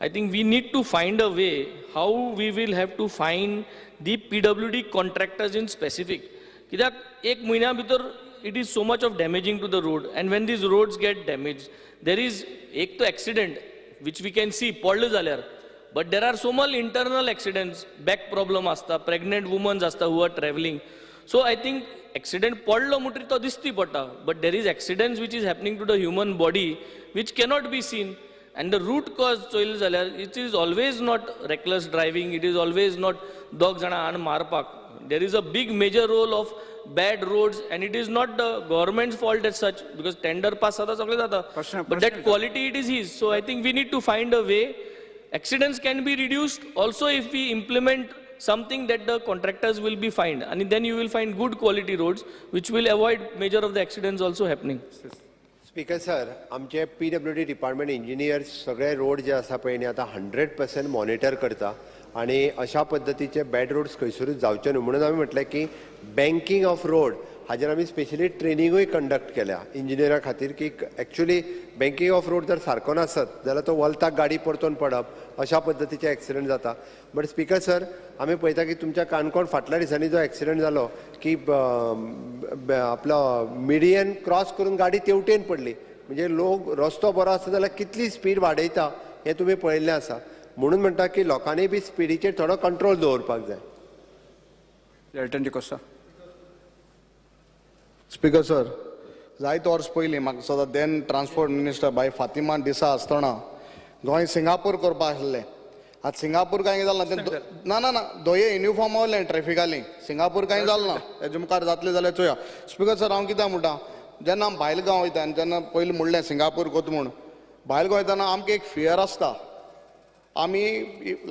I think we need to find a way how we will have to find the PWD contractors in specific. कित्याक एक म्हयन्या भितर it is so much of damaging to the road, and when these roads get damaged, there is एक तो accident which we can see पडलो जाल्यार, but there are so many internal accidents, back problem आसता, pregnant women आसता who are traveling. So I think accident पडलो म्हणटरी तो दिसती पडटा, but there is accidents which is happening to the human body which cannot be seen. And the root cause Choyal जाल्यार it is always not reckless driving, it is always not दोग जाणां आन मारपाक. There is a big major role of bad roads, and it is not the government's fault as such, because tender pass जाता सगळें जाता, but that quality it is his. So I think we need to find a way. Accidents can be reduced also if we implement something that the contractors will be fined, and then you will find good quality roads which will avoid major of the accidents also happening. Speaker sir, आमचे PWD department engineers सगळे road जे आसा पळय न्ही आतां 100% monitor करता. आणि अशा पद्दतीचे बॅड रोड्स खंयसरूच जावचे न्हू म्हणून आमी म्हटलें की बँकिंग ऑफ रोड हाजेर आमी स्पेशली ट्रेनिंगूय कंडक्ट केल्या इंजिनियरा खातीर की एक्चुअली बँकिंग ऑफ रोड जर सारको नासत जाल्यार तो वलताक गाडी परतून पडप अशा पद्दतीचे एक्सिडंट जाता. बट स्पीकर सर, आमी पळयता की तुमच्या काणकोण फाटल्या दिसांनी जो एक्सिडंट जालो की आपलो मिडियन क्रॉस करून गाडी तेवटेन पडली. म्हणजे लोक रस्तो बरो आसा जाल्यार कितली स्पीड वाडयता हें तुमी पळयल्लें आसा. म्हणून म्हणटा की लोकांनी बी स्पिडीचेर थोडो कंट्रोल दवरपाक जाय. Elton Di Costa. Speaker sir, जायते वर्स पयलीं म्हाका सदां देन ट्रान्सपोर्ट मिनिस्टर बाय फातिमा दिसा आसतना गोंय सिंगापूर करपा आसलें. आतां सिंगापूर कांय जालें ना ना ना दोये युनिफॉर्म आवले ट्रॅफिकाली सिंगापूर कांय जालें ना. हेजे मुखार जातलें जाल्यार चोया. स्पिकर सर हांव कित्याक म्हणटा जेन्ना आमी भायल गांव वयता आनी जेन्ना पयलीं म्हणलें सिंगापूर कोत म्हूण भायल गांव वयताना आमकां एक फियर आसता. आमी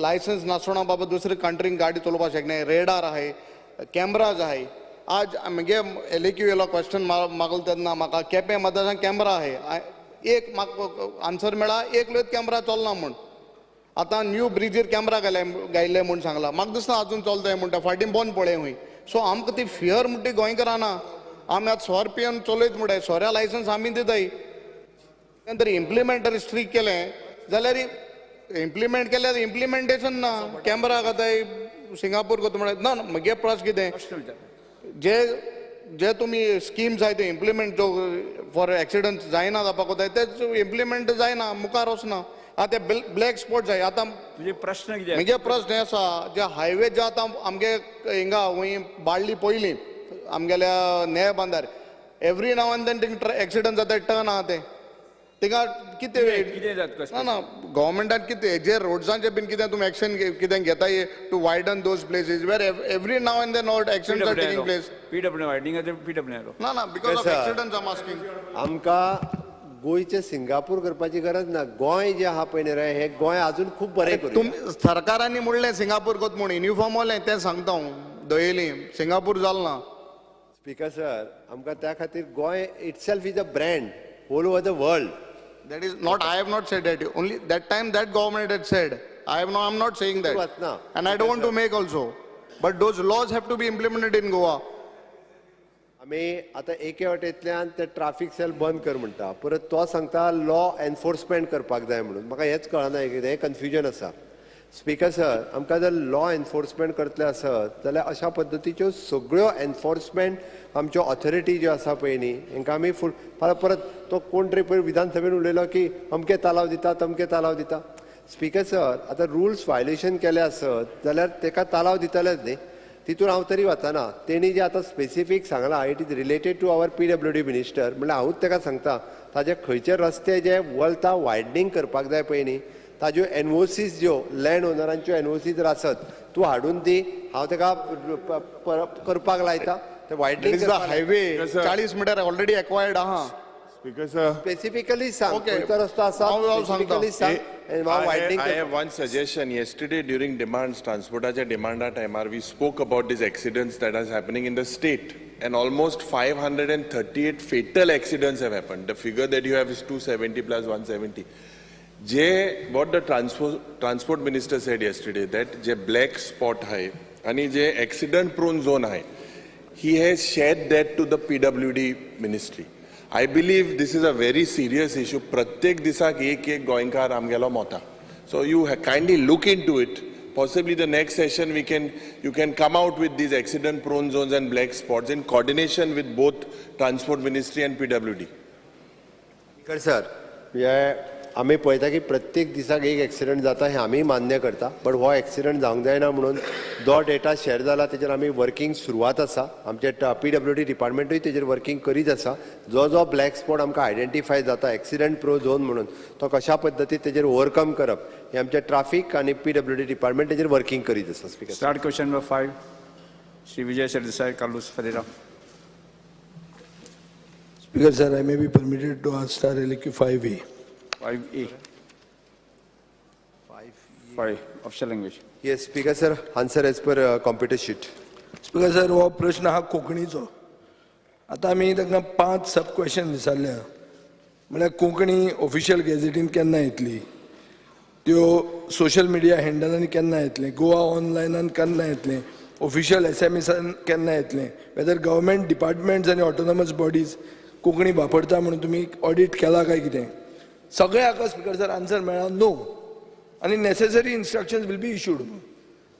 लायसन्स नासतना बाबा दुसरे कंट्रीन गाडी चलोवपाक शकनाय. रेडार आहाय, कॅमेराज आहाय. आज म्हगे एलेक्यू येयलो क्वेश्चन मागलो तेन्ना म्हाका केपें मतदारांत कॅमेरा आहाय. एक म्हाका आन्सर मेळ्ळा एक लोक कॅमेरा चलना म्हूण. आतां न्यू ब्रिजीर कॅमेरा गायल्ले म्हूण सांगला. म्हाका दिसता अजून चलताय म्हणटा फाटीं बंद पळय हूंय. सो आमकां ती फियर म्हणटी गोंयकारां ना. आमी आतां स्कॉर्पियन चलयत म्हणटाय सोऱ्या लायसन्स आमी दिताय. नंतर इम्प्लिमेंट स्ट्रीक केलें जाल्यार इम्प्लिमेंट केल्यार इम्प्लिमेंटेशन ना. कॅमेरा घाताय सिंगापूर कोता म्हणटा ना म्हगे प्रश्न कितें जे जे तुमी स्किम्स आहाय ते इम्प्लिमेंट फॉर एक्सिडंट जायना जावपाक कोताय तेच इम्प्लिमेंट जायना मुखार वचना. आतां ते ब्लॅक स्पॉट्स जाय. आतां तुजे प्रश्न कितें म्हगे प्रश्न हे आसा जे हायवे जे आतां आमगे हिंगा हूंय बाळ्ळी पयलीं आमगेल्या न्याय बांदार every now and then thing accident जाताय टर्न आहा ते थिंगा कितें ना ना गव्हर्मेंटान कितें जे रोड्सांचे बीन कितें तुमी एक्शन कितें घेताय to widen those places where every now and then accident are taking place. PW वायडनिंगाचे PW ना ना because of accidents I am asking. आमकां गोंयचे सिंगापूर करपाची गरज ना. गोंय जे आहा पळय न्ही रे हे गोंय अजून खूब बरें करूं. तुमी सरकारांनी म्हणलें सिंगापूर कोत म्हूण युनिफॉर्म आवलें तें सांगता हांव दयेली सिंगापूर जालें ना. स्पिकर सर आमकां त्या खातीर Goa itself is a brand all over the world. That is not, I have not said that. Only that time that government had said. I'm not saying that. And I don't want to make also. But those laws have to be implemented in Goa. आमी आतां एके वाटेंतल्यान ते traffic sale बंद कर म्हणटा परत तो सांगता लॉ एनफोर्समेंट करपाक जाय म्हणून. म्हाका हेच कळना कितें कन्फ्युजन आसा. स्पिकर सर आमकां जर लॉ एनफोर्समेंट करतले आसत जाल्यार अशा पद्दतीच्यो सगळ्यो एनफोर्समेंट आमच्यो ऑथॉरिटी ज्यो आसा पळय न्ही हांकां आमी फूल परत तो कोण तरी पयर विधानसभेन उलयलो की अमके तालाव दिता तमके तालाव दिता. स्पिकर सर आतां रुल्स वायलेशन केले आसत जाल्यार ताका तालाव दितलेच न्ही. तितून हांव तरी वचना. तेणी जे आतां स्पेसिफीक सांगलां it is related to our PWD minister म्हणल्यार हांवूच ताका सांगता ताजे खंयचे रस्ते जे वळता वायडनींग करपाक जाय पळय न्ही ताज्यो NOCs ज्यो लँड ओनरांच्यो NOCs जर आसत तूं हाडून दी हांव ताका करपाक लायता. ते वायडनींग हायवे 40 मीटर ऑलरेडी एक्वायर्ड आहा. स्पेसिफिकली सांग खंयचो रस्तो आसा स्पेसिफिकली सांग. I have one suggestion. Yesterday during demands, transportaच्या demand timear we spoke about these accidents that are happening in the state and almost 538 fatal accidents have happened. The figure that you have is 270 plus 170. What the transport minister said yesterday that je black spot hai and je accident prone zone hai, he has shared that to the PWD ministry. I believe this is a very serious issue. प्रत्येक दिसाक एक गोंयकार आमगेलो मोता. So you kindly look into it. Possibly the next session you can come out with these accident prone zones and black spots in coordination with both transport ministry and PWD. Sir आमी पळयता की प्रत्येक दिसाक एक accident जाता हें आमी मान्य करता. बट हो एक्सिडंट जावंक जायना म्हणून जो डेटा शेअर जाला तेजेर आमी वर्किंग सुरवात आसा. आमचे PWD डिपार्टमेंटूय तेजेर वर्किंग करीत आसा. जो ब्लॅक स्पॉट आमकां आयडेंटिफाय जाता एक्सिडंट प्रो झोन म्हणून तो कशा पद्दतीन तेजेर ओवरकम करप हे आमचे ट्राफीक आनी PWD डिपार्टमेंट तेजेर वर्किंग करीत आसा. Speaker start question number 5 Shri Vijay Sardesai Carlos Ferreira. Speaker sir, I may be permitted to ask star LQ 5A. 5A. 5 official language. Yes, Speaker sir, answer as per computer sheet. Speaker sir हो प्रश्न हा कोंकणीचो. आतां आमी ताका 5 सब क्वेश्चन विचारल्या म्हळ्यार कोंकणी ऑफिशियल गॅझेटीन केन्ना येतली, त्यो सोशल मिडिया हँडलांनी केन्ना येतले, गोवा ऑनलायनान केन्ना येतले, ऑफिशियल SMSन केन्ना येतले, वेदर गव्हर्मेंट डिपार्टमेंट्स आनी ऑटोनॉमस बॉडीज कोंकणी वापरता म्हणून तुमी ऑडिट केला काय कितें. सगळे हाका स्पीकर सर आन्सर मेळ्ळा नो आनी necessary instructions will be issued.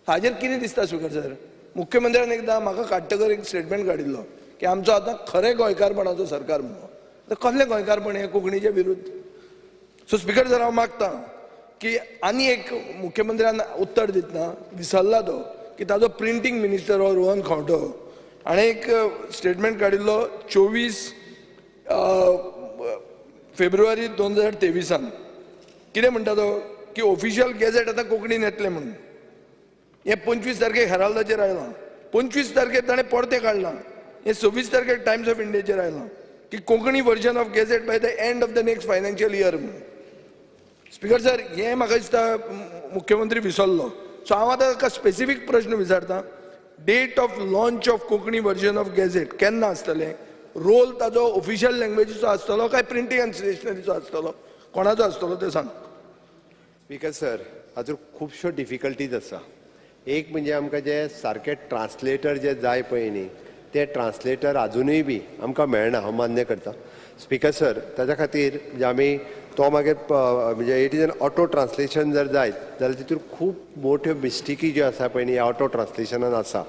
हाजेर कितें दिसता स्पीकर सर मुख्यमंत्र्यान एकदां म्हाका काडटकर एक स्टेटमेंट काडिल्लो की आमचो आतां खरें गोंयकारपणाचो सरकार म्हणून. तर कसलें गोंयकारपण हें कोंकणीचे विरुद्ध. सो स्पीकर सर हांव मागतां की आनी एक मुख्यमंत्र्यान उत्तर दितना विसरला तो की ताजो प्रिंटींग मिनिस्टर हो रोहन खंवटो हाणें एक स्टेटमेंट काडिल्लो 24 फेब्रुवारी 2023 कितें म्हणटा तो की ऑफिशियल गॅझेट आतां कोंकणीन येतलें म्हणून. हें 25 तारखेक हेराल्डाचेर आयलां, 25 तारखेक ताणें परतें काडलां, हें 26 तारखेक टायम्स ऑफ इंडियाचेर आयलां की Konkani version of gadget by the end of the next financial year म्हणून. स्पीकर सर, हें म्हाका दिसता मुख्यमंत्री विसरलो. सो हांव आतां ताका स्पेसिफीक प्रश्न विचारतां. Date of launch of Konkani version of gazette केन्ना आसतलें? रोल ताजो ऑफिशियल लँग्वेजीचो आसतलो काय प्रिंटींग एंड स्टेशनरीचो आसतलो? कोणाचो आसतलो तें सांग. स्पीकर सर, हातूंत खुबश्यो डिफिकल्टीज आसा. एक म्हणजे आमकां जे सारके ट्रान्सलेटर जे जाय पळय न्ही, ते ट्रान्सलेटर अजूनय बी आमकां मेळना, हांव मान्य करता. स्पीकर सर, ताच्या खातीर म्हणजे आमी तो मागीर म्हणजे it is N auto translation जर जायत जाल्यार तितून खूब मोठ्यो मिस्टेकी ज्यो आसा पळय न्ही ऑटो ट्रान्सलेशनान आसा.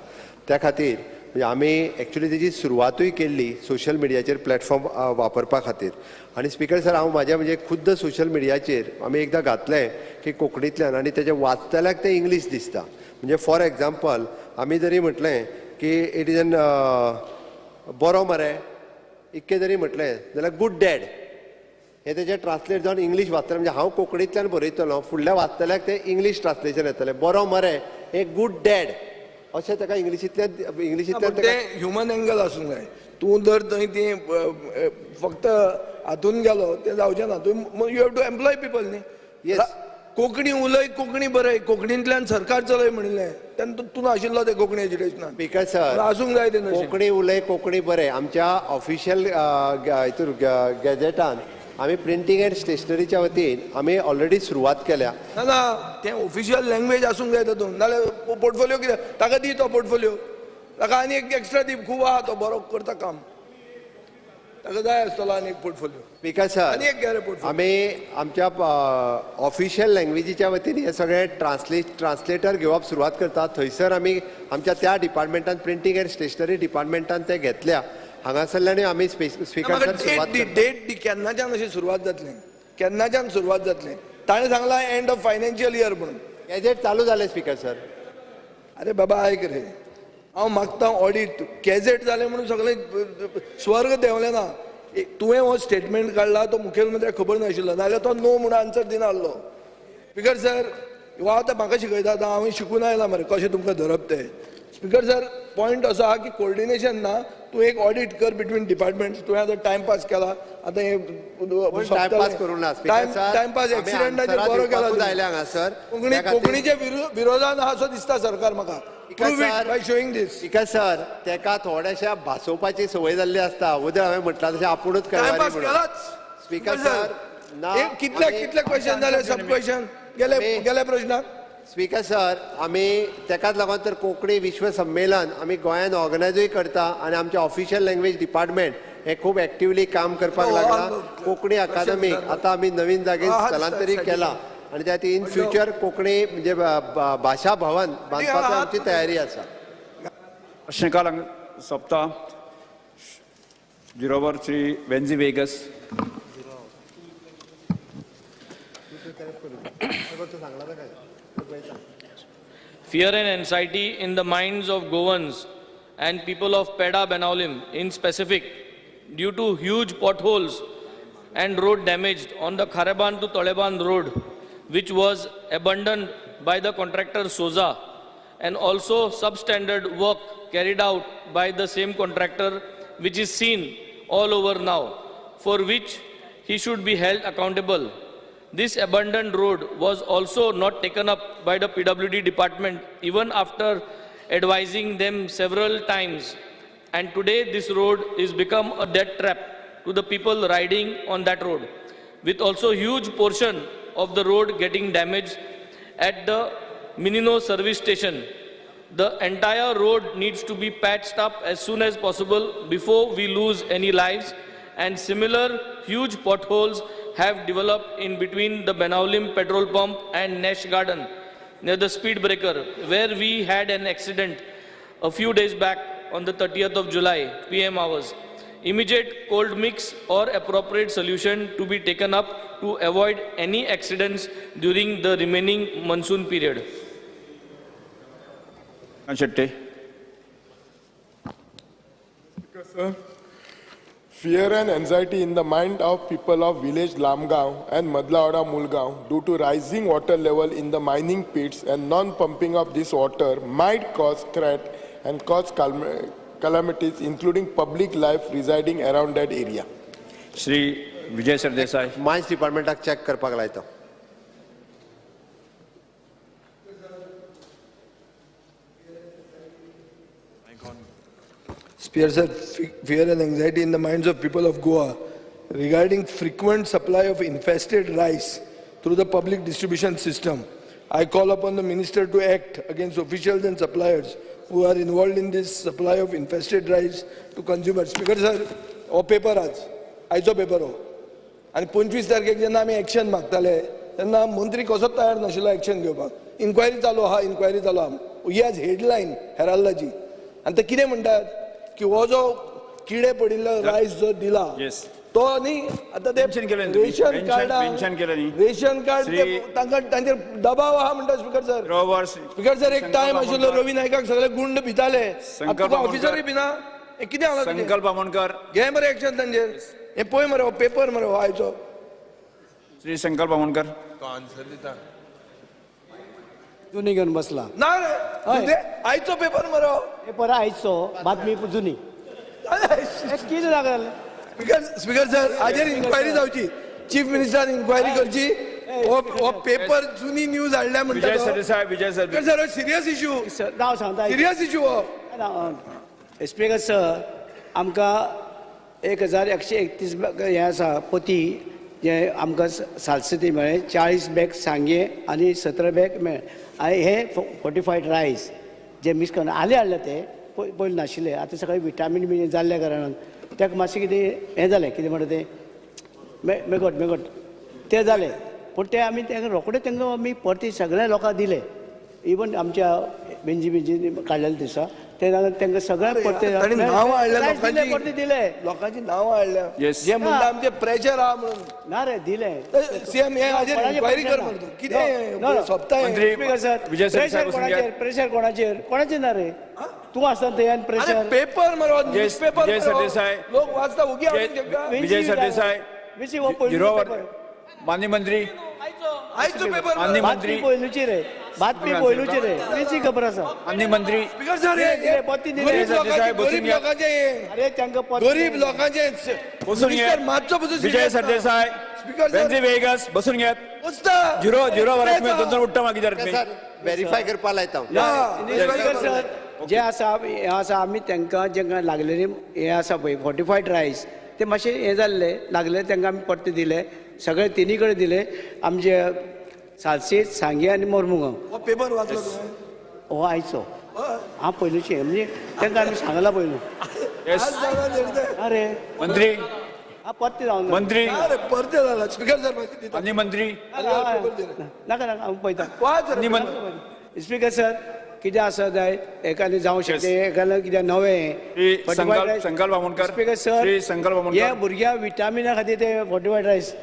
त्या खातीर म्हणजे आमी एक्चुली तेजी सुरवातूय केल्ली सोशल मिडियाचेर प्लॅटफॉर्म वापरपा खातीर. आनी स्पीकर सर, हांव म्हाज्या म्हणजे खुद्द सोशल मिडियाचेर आमी एकदां घातलें की कोंकणींतल्यान आनी तेजे वाचतल्याक तें इंग्लीश दिसता. म्हणजे फॉर एग्जाम्पल आमी जरी म्हटलें की इट इज एन बरो मरे इतकें जरी म्हटलें जाल्यार गूड डॅड हें तेजें ट्रान्सलेट जावन इंग्लीश वाचतलें. म्हणजे हांव कोंकणींतल्यान बरयतलो, फुडल्या वाचतल्याक तें इंग्लीश ट्रान्सलेशन येतलें. बरो मरे एक गूड डॅड अशें ताका इंग्लिशींतल्यान तें ह्युमन एंगल आसूंक जाय. तूं जर थंय ती फक्त हातून गेलो तें जावचें ना. तूं you have to employ people न्ही. येस, कोंकणी उलय, कोंकणी बरय, कोंकणींतल्यान सरकार चलय म्हणिल्लें तेन्ना तूं नाशिल्लो तें कोंकणी एज्युकेशनान. स्पीकर सर, आसूंक जाय तें कोंकणी उलय, कोंकणी बरें आमच्या ऑफिशियल हितूर गॅझेटान आमी प्रिंटींग एंड स्टेशनरीच्या वतीन आमी ऑलरेडी सुरवात केल्या. ना ना, तें ऑफिशियल लँग्वेज आसूंक जाय तातूंत. नाल्यार पोर्टफोलियो कितें ताका दी तो पोर्टफोलियो, ताका आनी एक एक्स्ट्रा दी. खूब आहा तो बरो करता काम, ताका जाय आसतलो आनी एक पोर्टफोलियो. स्पीकर सर, आनी एक गॅरे पोर्टफोलियो. आमी आमच्या ऑफिशियल लँग्वेजीच्या वतीन हे सगळे ट्रान्सलेटर घेवप सुरवात करतात. थंयसर आमी आमच्या त्या डिपार्टमेंटान प्रिंटींग एंड स्टेशनरी डिपार्टमेंटान ते घेतल्या. हांगासरल्यान आमी स्पीकर सर सुरवात डेट दी केन्नाच्यान अशी सुरवात जातली, केन्नाच्यान सुरवात जातली. ताणें सांगलां एंड ऑफ फायनान्शियल इयर म्हणून. गॅझेट चालू जालें स्पीकर सर. अरे बाबा आयक रे, हांव मागता ऑडिट. गॅझेट जालें म्हणून सगळें स्वर्ग देंवलें ना. तुवें हो स्टेटमेंट काडला तो मुखेलमंत्र्याक खबर नाशिल्लो, नाल्यार तो नो म्हणून आन्सर दिना आसलो. स्पीकर सर, हो आतां म्हाका शिकयता, आतां हांव शिकून आयला मरे कशें तुमकां धरप तें. स्पीकर सर, पॉयंट असो आहा की कोऑर्डिनेशन ना. तूं एक ऑडिट कर बिटवीन डिपार्टमेंट्स. तुवें आतां टायमपास केला, आतां टायमपास करूं ना टायमपास एक्सिडेंटाचेर बरो केला सर. कोंकणीच्या विरोधान आहा असो दिसता सरकार म्हाका. बाय शोईंग दीस. स्पीकर सर, तेका थोड्याशा भासोवपाची संवय जाल्ली आसता. उदय हांवें म्हटलां तशें आपुणूच टायमपास केलाच. स्पीकर सर, ना कितले क्वेश्चन जाले? सब क्वेश्चन गेले प्रश्नाक. स्पीकर सर, आमी तेकाच लागून तर कोंकणी विश्व संमेलन आमी गोंयान ऑर्गनायजूय करता आनी आमचे ऑफिशियल लँग्वेज डिपार्टमेंट हे खूब एक्टिवली काम करपाक लागला. कोंकणी अकादमीक आतां आमी नवीन जागेर स्थलांतरीत केला आनी त्या इन फ्युचर कोंकणी म्हणजे भाशा भवन बांदपाची आमची तयारी आसा. प्रश्नकाल सोंपता. जिरोवर Shri वेन्झी Vegas. Fear and anxiety in the minds of Goans and people of Peda Benaulim in specific due to huge potholes and road damage on the Kharaban to Toleban road, which was abandoned by the contractor Soza, and also substandard work carried out by the same contractor, which is seen all over now, for which he should be held accountable. This abandoned road was also not taken up by the PWD department even after advising them several times. And today this road is become a death trap to the people riding on that road, with also huge portion of the road getting damaged at the Minino service station. The entire road needs to be patched up as soon as possible before we lose any lives, and similar huge potholes have developed in between the Benaulim petrol pump and Nash Garden near the speed breaker, where we had an accident a few days back on the 30th of July, PM hours. Immediate cold mix or appropriate solution to be taken up to avoid any accidents during the remaining monsoon period. Shetty. fear and anxiety in the mind of people of village Lamgaon and Madlaoda Mulgaon due to rising water level in the mining pits and non-pumping of this water might cause threat and cause calamities including public life residing around that area. Shri Vijay Sardesai. Mines डिपार्टमेंटाक check करपाक लायता. Spear sir, fear and anxiety in the minds of people of Goa regarding frequent supply of infested rice through the public distribution system. I call upon the minister to act against officials and suppliers who are involved in this supply of infested rice to consumers. Speaker sir, हो paper आयचो paper हो आणि 25 तारखेक जेन्ना आमी action मागताले तेन्ना मंत्री कसो तयार नाशिल्लो एक्शन घेवपाक. इन्क्वायरी चालू आहा, इन्क्वायरी चालू आहा. ही आज हेडलायन हेराल्डाची आनी ते कितें म्हणटात की हो जो किडे पडिल्लो रायस जो दिला तो न्ही आता ते रेशन कार्ड रेशन कार्ड तांकां तांचेर दबाव आहा म्हणटा स्पीकर सर. स्पीकर सर एक टायम आशिल्लो रवी नायकाक सगळे गुंड भिताले ऑफिसरूय भिना. हे कितें जाला संकल्प आमोणकर घे मरे एक्शन तांचेर. हे पळय मरे हो पेपर मरे हो आयचो. श्री संकल्प आमोणकर. तो आन्सर दिता. जुनी घेऊन बसला ना रे आयचो पेपर मरे हो. पेपर आयचो बातमी जुनी कितें लागल. स्पीकर सर हाजेर इन्क्वायरी जावची. चीफ मिनिस्टर इन्क्वायरी करची. हो पेपर जुनी न्यूज हाडल्या म्हणटा. Vijay Sardesai. Vijay Sardesai. Sir serious issue. नाव सांगता सिरियस इश्यू हो. स्पीकर सर आमकां 1131 हे आसा पती जे आमकां सालसती मेळ्ळे. 40 बॅग सांगे आनी 17 बॅग मेळ्ळे. आनी हे फोर्टिफायड रायस जे मिक्स करून हाडले ते पयलीं नाशिल्ले. आतां सगळें विटामीन बी जाल्ल्या कारणान ताका मातशें कितें हें जालें कितें म्हणटा तें मेगट तें जालें. पूण ते आमी तांकां रोखडे तांकां आमी परती सगळ्या लोकांक दिले. इवन आमच्या बेंजी काडलेले दिसा ते तांकां सगळ्यांक परते नांवां हाडल्या परती दिले. लोकांची नांवां हाडल्या जे म्हणटा आमचे प्रेशर आहा म्हणून. ना रे दिले. सीएम हे हाजेर इन्क्वायरी कर म्हणटा. कितें सोंपता प्रेशर कोणाचेर ना रे. तूं आसता थंय प्रेशर पेपर मरो न्यूज पेपर. विजय सरदेसाई. लोक वाचता उगी विजय सरदेसाई. माननीय मंत्री. आयचो पेपर माननीय मंत्री. पयलूची रे बातमी पयलूची रे तुजी खबर आसा. माननीय मंत्री. स्पीकर सर हे पत्ती गरीब लोकांचे अरे तांकां गरीब लोकांचे बसून घे. मातसो बसून विजय सरदेसाई. स्पीकर बेंजी वेगस बसून घेत. बसता झिरो वरात दोन उठ्ठा मागिदार व्हेरीफाय करपाक लायता. जे आसा हे आसा आमी तांकां जेंका लागलेली हे आसा पळय फोर्टिफायड रायस ते मातशें हे जाल्ले लागले तांकां आमी परते दिले. सगळे तिनी कडेन दिले. आमचे सालसेत सांगे आनी मोरमुगांव. हो पेपर वाचलो हो आयचो हांव पयलूचे म्हणजे तांकां आमी सांगला पयलू. अरे मंत्री. हा परते जावन मंत्री. परते जाला. स्पीकर सर माननीय मंत्री. नाका हांव पळयता. स्पीकर सर कितें आसा जाय एकाने जावं शकता एकाने कितें नवें संकल्प आमोणकर. स्पीकर सर संकल्प आमोणकर. हे भुरग्यां विटामिना खातीर ते फोर्टिफायड रायस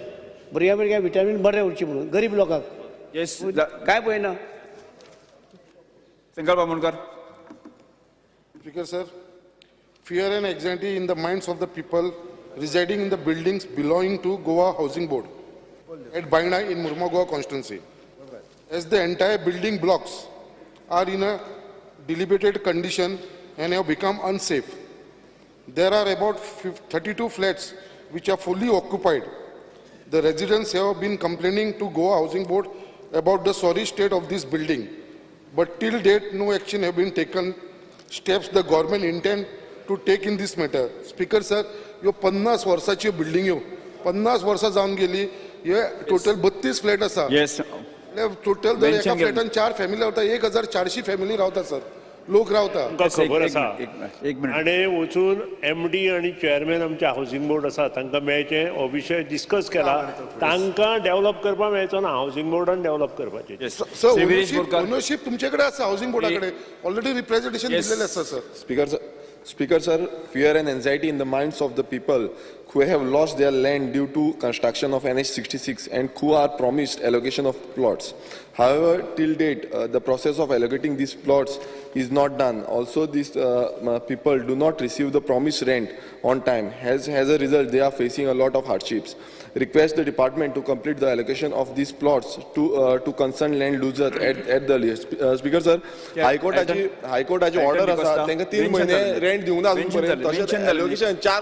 भुरग्यां विटामीन बरें उरची म्हणून गरीब लोकांक काय पळयना. संकल्प Amonkar. Speaker sir, fear and anxiety in the minds of the people residing in the buildings belonging to Goa Housing Board at Baina in Murmagaon constituency. As the entire building blocks are in a dilapidated condition and have become unsafe. There are about 32 flats which are fully occupied. The residents have been complaining to Goa Housing Board about the sorry state of this building. But till date, no action have been taken. Steps the government intend to take in this matter. Speaker sir, ह्यो 50 वर्साची building 50 वर्सां जावन गेली. हे total 32 flat आसा. Total दर एका फ्लॅटान 4 family रावता. 1400 family रावता सर. लोक रावता. खबर आसा आनी वचून MD आनी चेअरमॅन आमच्या हाऊसिंग बोर्ड आसा तांकां मेळचें हो विशय डिस्कस केला. तांकां डेव्हलप करपाक मेळचो ना हाऊसिंग बोर्डान डेव्हलप करपाचें. ओनरशिप तुमचे कडेन आसा हाऊसिंग बोर्डा कडेन. ऑलरेडी रिप्रेझेंटेशन दिलेलें आसा sir. Speaker sir, fear and anxiety in the minds of the people who have lost their land due to construction of NH 66 and who are promised allocation of plots. However, till date, the process of allocating these plots is not done. Also, these people do not receive the promised rent on time. As a result, they are facing a lot of hardships. Request the department to complete the allocation of these plots to concerned land users at the earliest. Speaker sir, High Court order आसा तांकां 3 म्हयने rent दिवंक ना अजून पर्यंत तशेंच allocation 4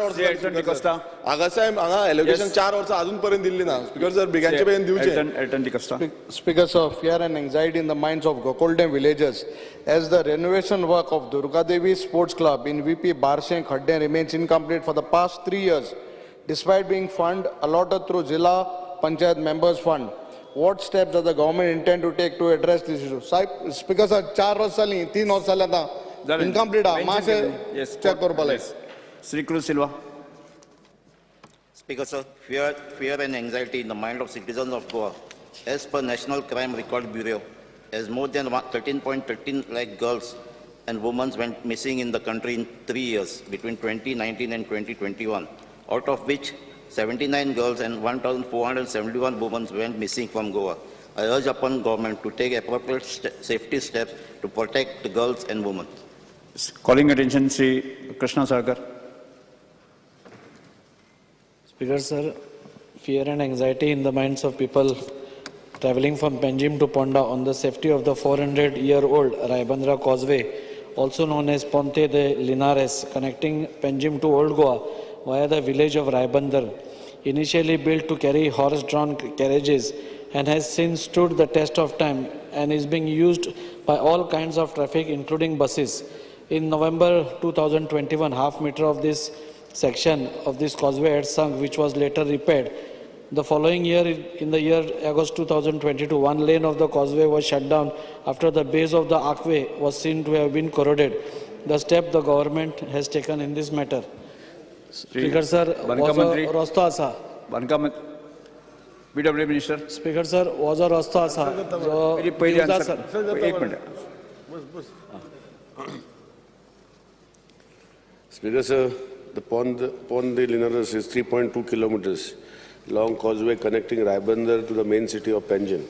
वर्सां हांगा साहेब हांगा allocation 4 वर्सां अजून पर्यंत दिल्ली ना. Speaker sir, बेगानचे बेगीन दिवचे. Speaker sir, fear and anxiety in the minds of Gokuldam villagers as the renovation work of Durga Devi Sports Club in VP Barseng Khadde remains incomplete for the past 3 years. Despite being fund allotted through Zilla Panchayat Members Fund, what steps does the government intend to take to address this issue? Speaker sir, 4 वर्ष जाली, 3 वर्ष जाली आता incomplete आ, मासे check कर पाले. Sri Cruz Silva. Speaker sir, fear and anxiety in the mind of citizens of Goa. As per National Crime Record Bureau, as more than 13.13 lakh girls and women went missing in the country in 3 years between 2019 and 2021, out of which 79 girls and 1,471 women went missing from Goa. I urge upon government to take appropriate safety steps to protect the girls and women. Calling attention, Sri Krishna Sagar. Speaker sir, fear and anxiety in the minds of people traveling from Panjim to Ponda on the safety of the 400-year-old Raibandra Causeway, also known as Ponte de Linares, connecting Panjim to Old Goa via the village of Raibandar, initially built to carry horse-drawn carriages and has since stood the test of time and is being used by all kinds of traffic including buses. In November 2021, half meter of this section of this causeway had sunk, which was later repaired. The following year, in the year August 2022, one lane of the causeway was shut down after the base of the archway was seen to have been corroded. The step the government has taken in this matter. Speaker sir, was a rasta asa. PW Minister. Speaker sir, was a rasta asa. Speaker sir, the Pond de Linares is 3.2 kilometers long causeway connecting Raibandar to the main city of Panjim.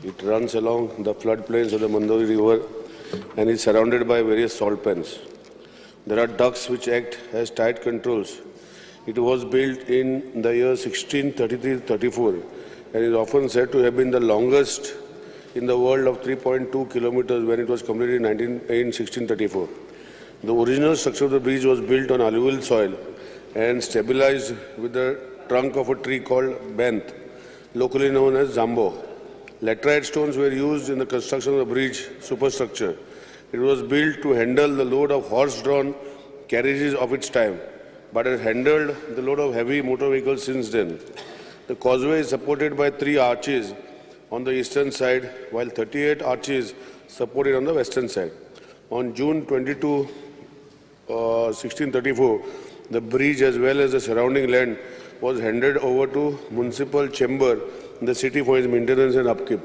It runs along the floodplains of the Mandori River and is surrounded by various salt pans. There are ducts which act as tide controls. It was built in the year 1633-34 and is often said to have been the longest in the world of 3.2 kilometers when it was completed in 1634. The original structure of the bridge was built on alluvial soil and stabilized with the trunk of a tree called benth, locally known as zambo. Laterite stones were used in the construction of the bridge superstructure. It was built to handle the load of horse-drawn carriages of its time, but has handled the load of heavy motor vehicles since then. The causeway is supported by 3 arches on the eastern side, while 38 arches supported on the western side. On June 22, 1634, the bridge as well as the surrounding land was handed over to municipal chamber in the city for its maintenance and upkeep.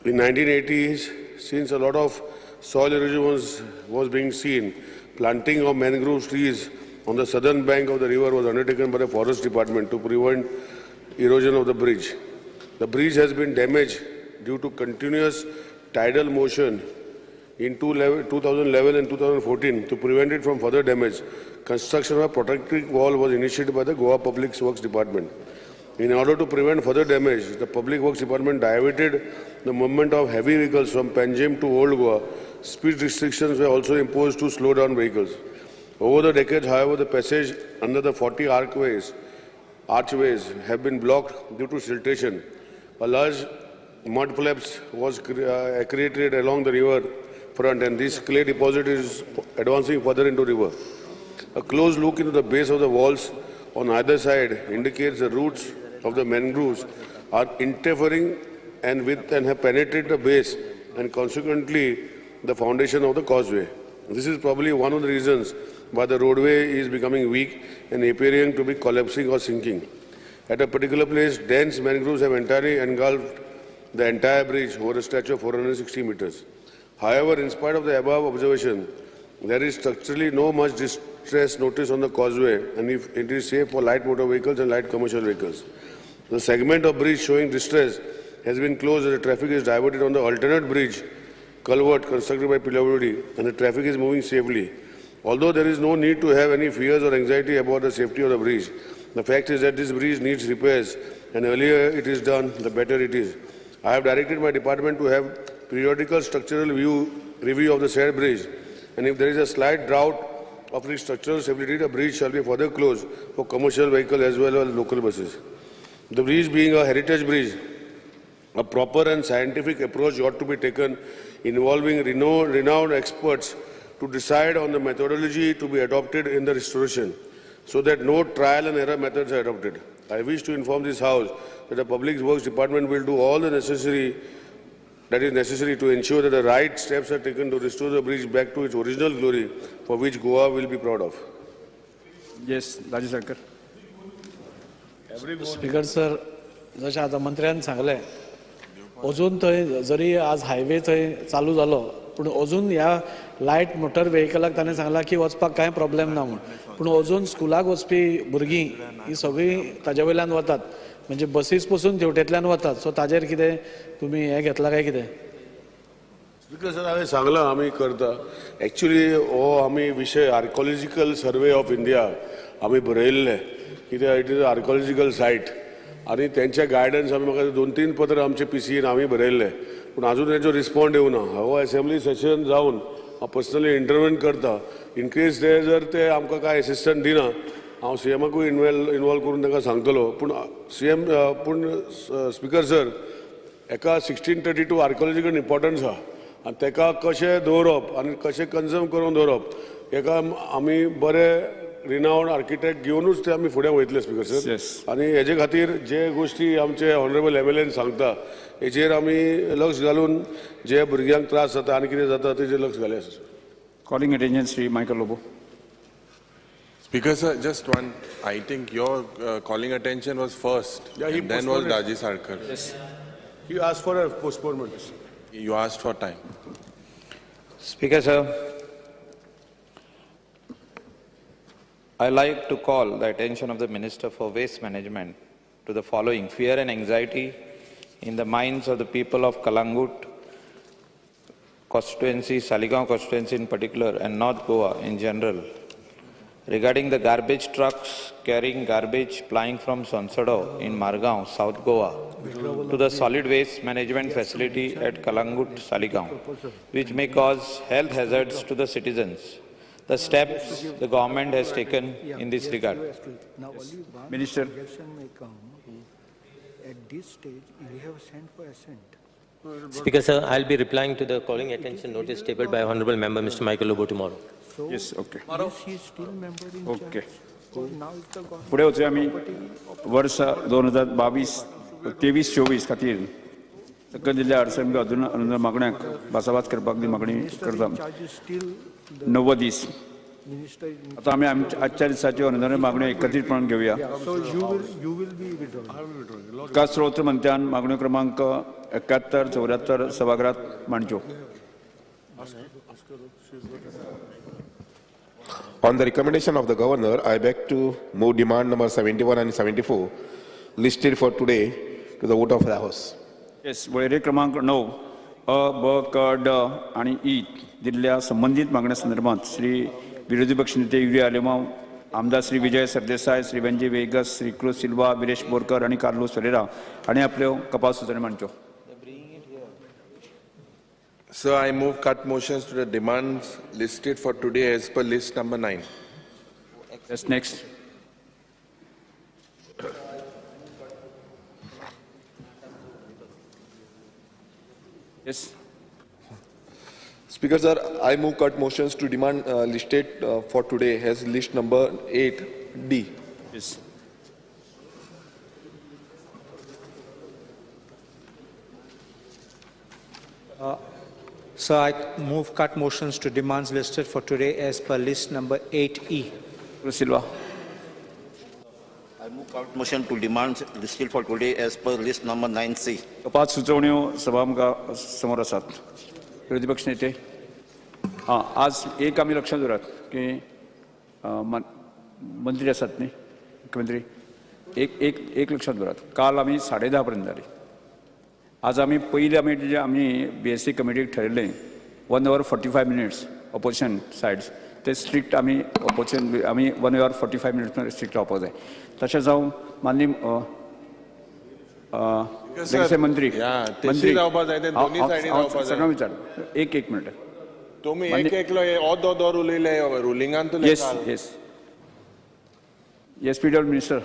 In 1980s, since a lot of soil erosion was being seen, planting of mangrove trees on the southern bank of the river was undertaken by the forest department to prevent erosion of the bridge. The bridge has been damaged due to continuous tidal motion in 2011 and 2014. To prevent it from further damage, construction of a protective wall was initiated by the Goa Public Works Department. In order to prevent further damage, the Public Works Department diverted the movement of heavy vehicles from Panjim to Old Goa. Speed restrictions were also imposed to slow down vehicles. Over the decades, however, the passage under the 40 archways have been blocked due to siltation. A large mud flaps was created along the river front, and this clay deposit is advancing further into the river. A close look into the base of the walls on either side indicates the roots of the mangroves are interfering and have penetrated the base and consequently the foundation of the causeway. This is probably one of the reasons why the roadway is becoming weak and appearing to be collapsing or sinking. At a particular place, dense mangroves have entirely engulfed the entire bridge over a stretch of 460 meters. However, in spite of the above observation, there is structurally no much distress notice on the causeway and if it is safe for light motor vehicles and light commercial vehicles. The segment of bridge showing distress has been closed and the traffic is diverted on the alternate bridge culvert constructed by PWD and the traffic is moving safely. Although there is no need to have any fears or anxiety about the safety of the bridge, the fact is that this bridge needs repairs and earlier it is done, the better it is. I have directed my department to have periodical structural review of the said bridge, and if there is a slight doubt of its structural stability, the bridge shall be further closed for commercial vehicles as well as local buses. The bridge being a heritage bridge, a proper and scientific approach ought to be taken involving renowned experts to decide on the methodology to be adopted in the restoration, so that no trial and error methods are adopted. I wish to inform this House that the Public Works Department will do all the necessary to ensure that the right steps are taken to restore the bridge back to its original glory, for which Goa will be proud of. Yes, Raju Sarkar. Speaker sir, जशें आतां मंत्र्यान सांगलें, अजून थंय जरी आज highway थंय चालू जालो, पूण अजून ह्या लायट मोटर व्हेकलाक ताणें सांगलां की वचपाक कांय प्रॉब्लेम ना म्हूण, पूण अजून स्कुलाक वचपी भुरगीं ही सगळीं ताजे वयल्यान वतात, म्हणजे बसीस पसून तेवटेंतल्यान वतात. सो ताजेर कितें तुमी हें घेतलां काय कितें? स्पीकर सर, हांवें सांगलां आमी करता. एक्चुअली हो आमी विशय आर्कोलॉजिकल सर्वे ऑफ इंडिया आमी बरयल्ले, कित्याक इट इज आर्कोलॉजिकल सायट आनी तेंचे गायडन्स आमी म्हाका 2-3 पत्र आमचे PCN आमी बरयल्ले, पूण आजून तेजो रिस्पॉन्ड येवना. हांव असेंब्ली सेशन जावन हांव पर्सनली इंटरव्यून करता. इन केस ते जर ते आमकां कांय असिस्टंट दिना, हांव CMकूय इन्वॉल्व करून तांकां सांगतलो. पूण स्पीकर सर, एका 1632 आर्कोलॉजिकल इम्पॉर्टन्स आहा आनी तेका कशें दवरप आनी कशें कन्जर्व करून दवरप, हेका आमी बरे रिनावंड आर्किटेक्ट घेवनूच ते आमी फुडें वयतले स्पीकर सर. आनी हेजे खातीर जे गोश्टी आमचे ऑनरेबल MLAन सांगता हेजेर आमी लक्ष घालून जे भुरग्यांक त्रास जाता आनी कितें जाता तेजेर लक्ष घालया sir. Calling attention, Sri Michael Lobo. Speaker sir, just one. I think your calling attention was first, and then was Raji Sarkar. Yes. You asked for a postponement. You asked for time. Speaker sir, I like to call the attention of the Minister for Waste Management to the following: fear and anxiety in the minds of the people of Kalangut constituency, Saligaon constituency in particular, and North Goa in general, regarding the garbage trucks carrying garbage plying from Sonsado in Margaon, South Goa, to the solid waste management facility at Kalangut, Saligaon, which may cause health hazards to the citizens. The steps the government has taken in this regard. Minister. At this stage, we have sent for assent. Speaker sir, I'll be replying to the calling attention notice tabled by Honourable Member Mr. Michael Lobo tomorrow. So, yes, okay. Is he still member in Okay. So now is the government. पुढे वचूया आमी वर्ष 2022-23-24 खातीर सकयल दिल्ल्या अडचणी अजून अनुदान मागण्यांक भासाभास करपाक मागणी करता. 90 दीस. आता आमी आजच्या दिसाच्यो अनुदान मागण्यो एकत्रीतपणान घेवया. So you will be withdrawing. विकास स्रोत मंत्र्यान मागण्यो क्रमांक 71-74 सभागृहात मांडच्यो. On the recommendation of the Governor, I beg to move demand number 71 and 74 listed for today to the vote of the House. Yes, वळेरी क्रमांक 9 अ, ब, क, ड आणि ई दिल्ल्या संबंधित मागण्या संदर्भात श्री विरोधी पक्षनेते युरी आलेमाव, आमदार श्री विजय सरदेसाय, श्री वेंजी वेगस, श्री क्रूज सिल्वा, विरेश बोरकर आणि कार्लोस फेरेरा आणि आपल्यो कपाल सुचोवण्यो मांडच्यो. Sir, I move cut motions to the demands listed for today as per list number 9. Yes, next. Yes. Speaker sir, I move cut motions to demand listed for today as list number 8D. Yes. So I move cut motions to demands listed for today as per list number 8E. Silva. I move cut motion to demands listed for today as per list number 9C. कपात सुचोवण्यो सभामका समोर आसात. विरोधी पक्ष नेते आज एक आमी लक्षात दवरात की मंत्री आसात न्ही मुख्यमंत्री एक लक्षात दवरात काल आमी 10:30 पर्यंत जाली आज आमी पयली आमी BSC कमिटीक ठरयलें 1 hour 45 minutes opposition sides ते स्ट्रिक्ट आमी ऑपोजिशन आमी 1 hour 45 minutes स्ट्रिक्ट रावपाक जाय तशें जावं माननीय मंत्री सगळ्यांक विचार एक मिनट तुम्ही एकलो ओदो उलयले रुलिंगान येस PWD मिनिस्टर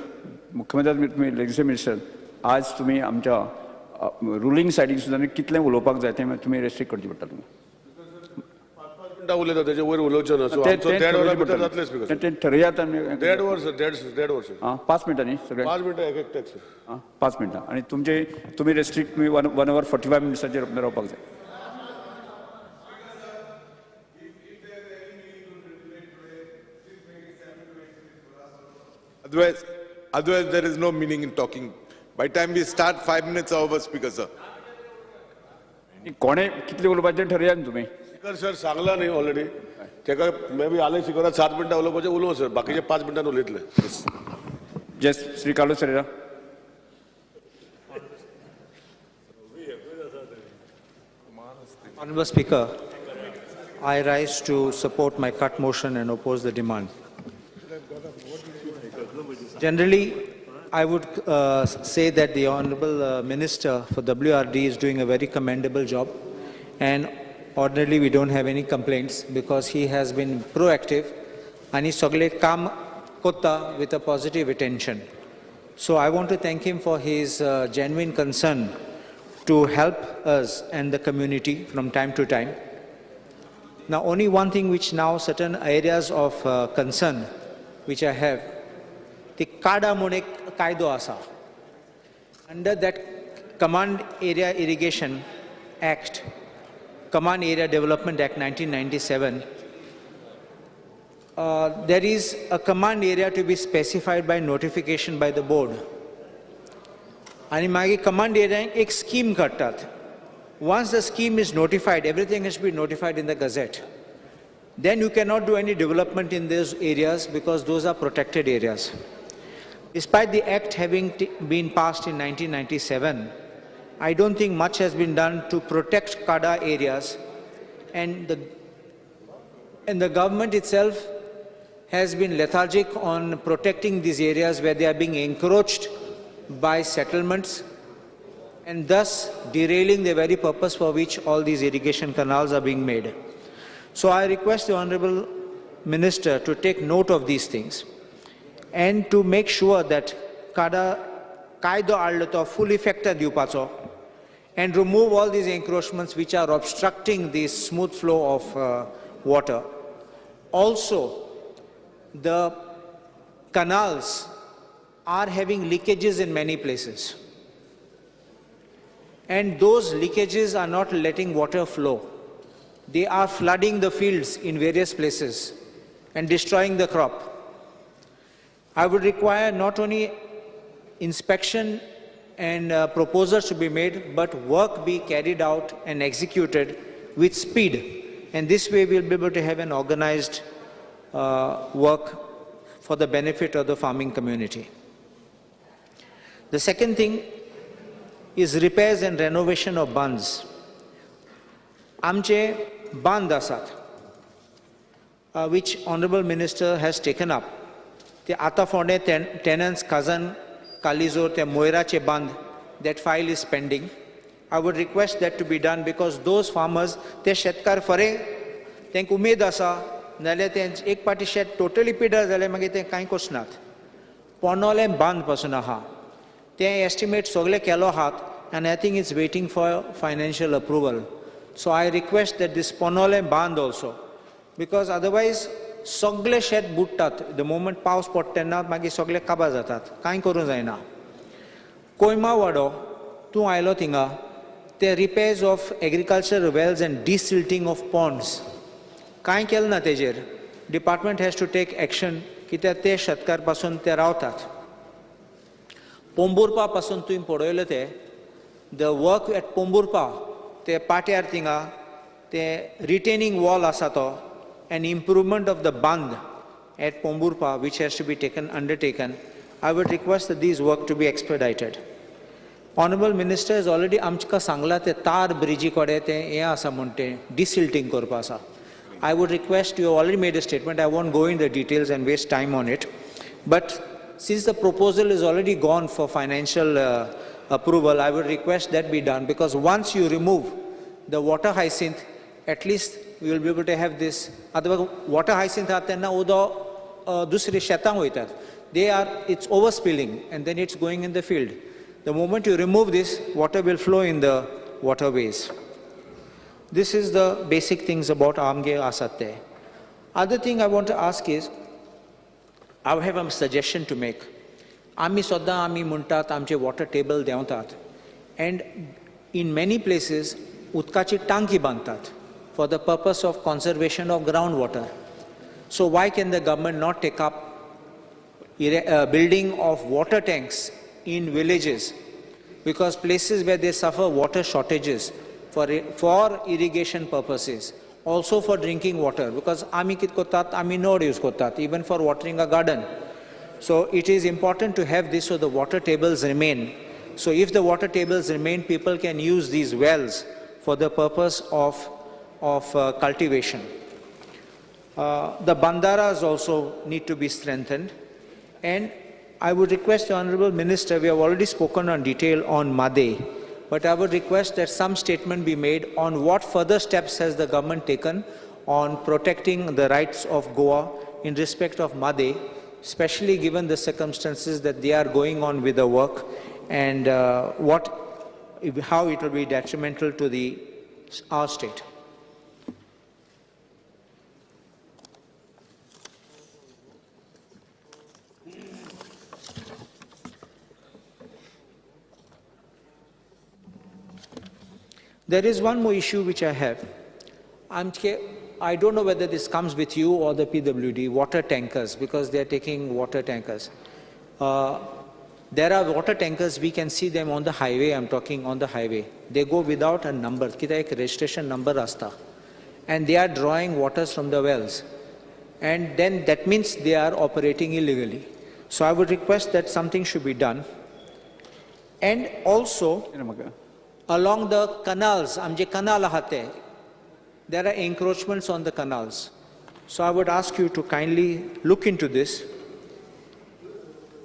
मुख्यमंत्री तुमी लेजिस्लेटिव्ह मिनिस्टर आज तुमी आमच्या रुलींग सायडीक सुद्दां कितलें उलोवपाक जाय तें तुमी रेस्ट्रिक्ट करचें पडटा तुमी उलयता तेजे वयर उलोवचें ना सो आमचो 1.5 वरां भितर जातलें स्पीकर तें ठरयात 1.5 वर्स 5 मिनटांनी सगळे 5 मिनटां एक टॅक्स 5 मिनटां आणि तुमी रेस्ट्रिक्ट 1 hour 45 मिनिट्साचेर रावपाक जाय Otherwise, there is no meaning in talking. By the time we start, 5 minutes are over, Speaker sir. कोणे कितले उलोवपाचें ठरया न्ही तुमी स्पीकर सर सांगला न्ही ऑलरेडी तेका मे बी आले स्पीकराक 7 मिनटां उलोवपाचें उलोव सर बाकीचे 5 मिनटांनी उलयतले just Shri Carlos Ferreira Honourable Speaker, I rise to support my cut motion and oppose the demand. Generally, I would say that the Honourable Minister for WRD is doing a very commendable job, and ordinarily we don't have any complaints because he has been proactive and he sogle kam kotta with a positive attention. So I want to thank him for his genuine concern to help us and the community from time to time. Now, only one thing which now certain areas of concern which I have, the Kada Mune Kaido Asa. Under that Command Area Irrigation Act, Command Area Development Act 1997, there is a command area to be specified by notification by the board. And in command area, a scheme kartat. Once the scheme is notified, everything has to be notified in the Gazette. Then you cannot do any development in those areas because those are protected areas. Despite the act having been passed in 1997, I don't think much has been done to protect Kada areas, and the government itself has been lethargic on protecting these areas where they are being encroached by settlements and thus derailing the very purpose for which all these irrigation canals are being made. So I request the Honourable Minister to take note of these things and to make sure that Kada Kaido Aldato full effect diupacho and remove all these encroachments which are obstructing the smooth flow of water. Also, the canals are having leakages in many places. And those leakages are not letting water flow. They are flooding the fields in various places and destroying the crop. I would require not only inspection and proposals to be made, but work be carried out and executed with speed. And this way we'll be able to have an organized work for the benefit of the farming community. The second thing is repairs and renovation of bands. Amche band asat, which Honourable Minister has taken up. The Ata Fonde tenants cousin Kalizor te Moirache band, that file is pending. I would request that to be done because those farmers, te shetkar fare, tenk umed asa, nale ten ek party shed totally pidar zale magi ten kain kosnat. Ponole band pasun aha. They estimate sogle kelo hat, and I think it's waiting for financial approval. So I request that this Ponole band also, because otherwise sogle shed buttat. The moment paus pottenna magi sogle kaba jatat. Kain korun zaina. Koima wado tu ailo tinga. The repairs of agricultural wells and desilting of ponds. Kain kel na tejer. Department has to take action. Kita te shatkar pasun te rawtat. Pomburpa pasun tuim podoyle te, the work at Pomburpa, te patyar tinga, te retaining wall asato, an improvement of the band, at Pomburpa, which has to be undertaken, I would request that these work to be expedited. Honorable Minister has already आमकां सांगला ते तार breezy कडेन ते हें आसा म्हण तें डिसिल्टिंग करपा आसा. I would request, you have already made a statement, I won't go into the details and waste time on it. But since the proposal is already gone for financial approval, I would request that be done, because once you remove the water hyacinth, at least we will be able to have this. Otherwise, water hyacinth आहा तेन्ना उदक दुसरे शेतांक वयतात. It's overspilling and then it's going in the field. The moment you remove this, water will flow in the waterways. This is the basic things about Amge Asatte. Other thing I want to ask is, I have a suggestion to make. Ami sodda ami muntat amche water table deontat, and in many places utkachi tanki bantat for the purpose of conservation of groundwater. So why can the government not take up building of water tanks in villages? Because places where they suffer water shortages for irrigation purposes, also for drinking water, because ami kit kotat, ami nod use kotat, even for watering a garden. So it is important to have this so the water tables remain. So if the water tables remain, people can use these wells for the purpose of cultivation. The bandaras also need to be strengthened. And I would request the Honourable Minister, we have already spoken on detail on Made, but I would request that some statement be made on what further steps has the government taken on protecting the rights of Goa in respect of Made, especially given the circumstances that they are going on with the work, and how it will be detrimental to our state. There is one more issue which I have. I don't know whether this comes with you or the PWD, water tankers, because they are taking water tankers. There are water tankers, we can see them on the highway, I'm talking on the highway. They go without a number, kita ek registration number rasta. And they are drawing waters from the wells. And then that means they are operating illegally. So I would request that something should be done. And also, along the canals, amje canal ahate, there are encroachments on the canals. So I would ask you to kindly look into this.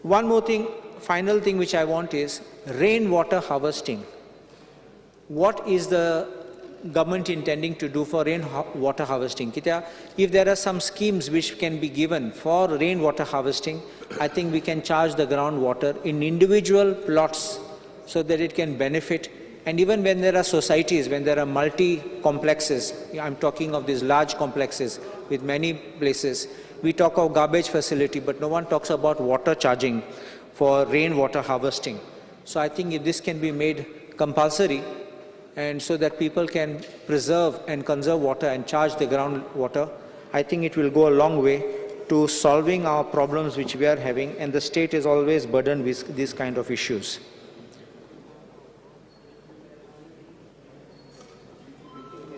One more thing, final thing which I want is rainwater harvesting. What is the government intending to do for rainwater harvesting? If there are some schemes which can be given for rainwater harvesting, I think we can charge the groundwater in individual plots so that it can benefit. And even when there are societies, when there are multi-complexes, I'm talking of these large complexes with many places, we talk of garbage facility, but no one talks about water charging for rainwater harvesting. So I think if this can be made compulsory, and so that people can preserve and conserve water and charge the groundwater, I think it will go a long way to solving our problems which we are having, and the state is always burdened with these kind of issues.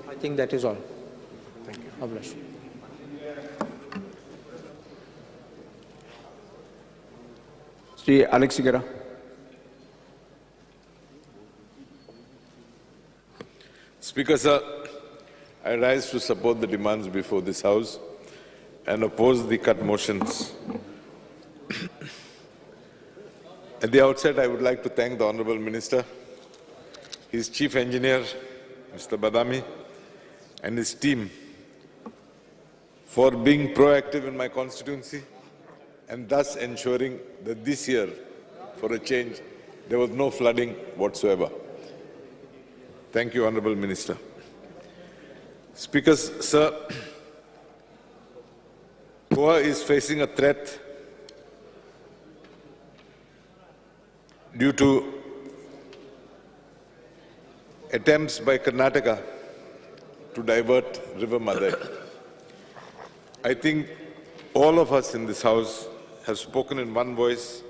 I think that is all. Thank you. God bless you. Sri Alex Sigara. Speaker, sir, I rise to support the demands before this House and oppose the cut motions. At the outset, I would like to thank the Honourable Minister, his Chief Engineer, Mr. Badami, and his team for being proactive in my constituency and thus ensuring that this year, for a change, there was no flooding whatsoever. Thank you, Honourable Minister. Speakers, sir, Goa is facing a threat due to attempts by Karnataka to divert River Made. I think all of us in this House have spoken in one voice,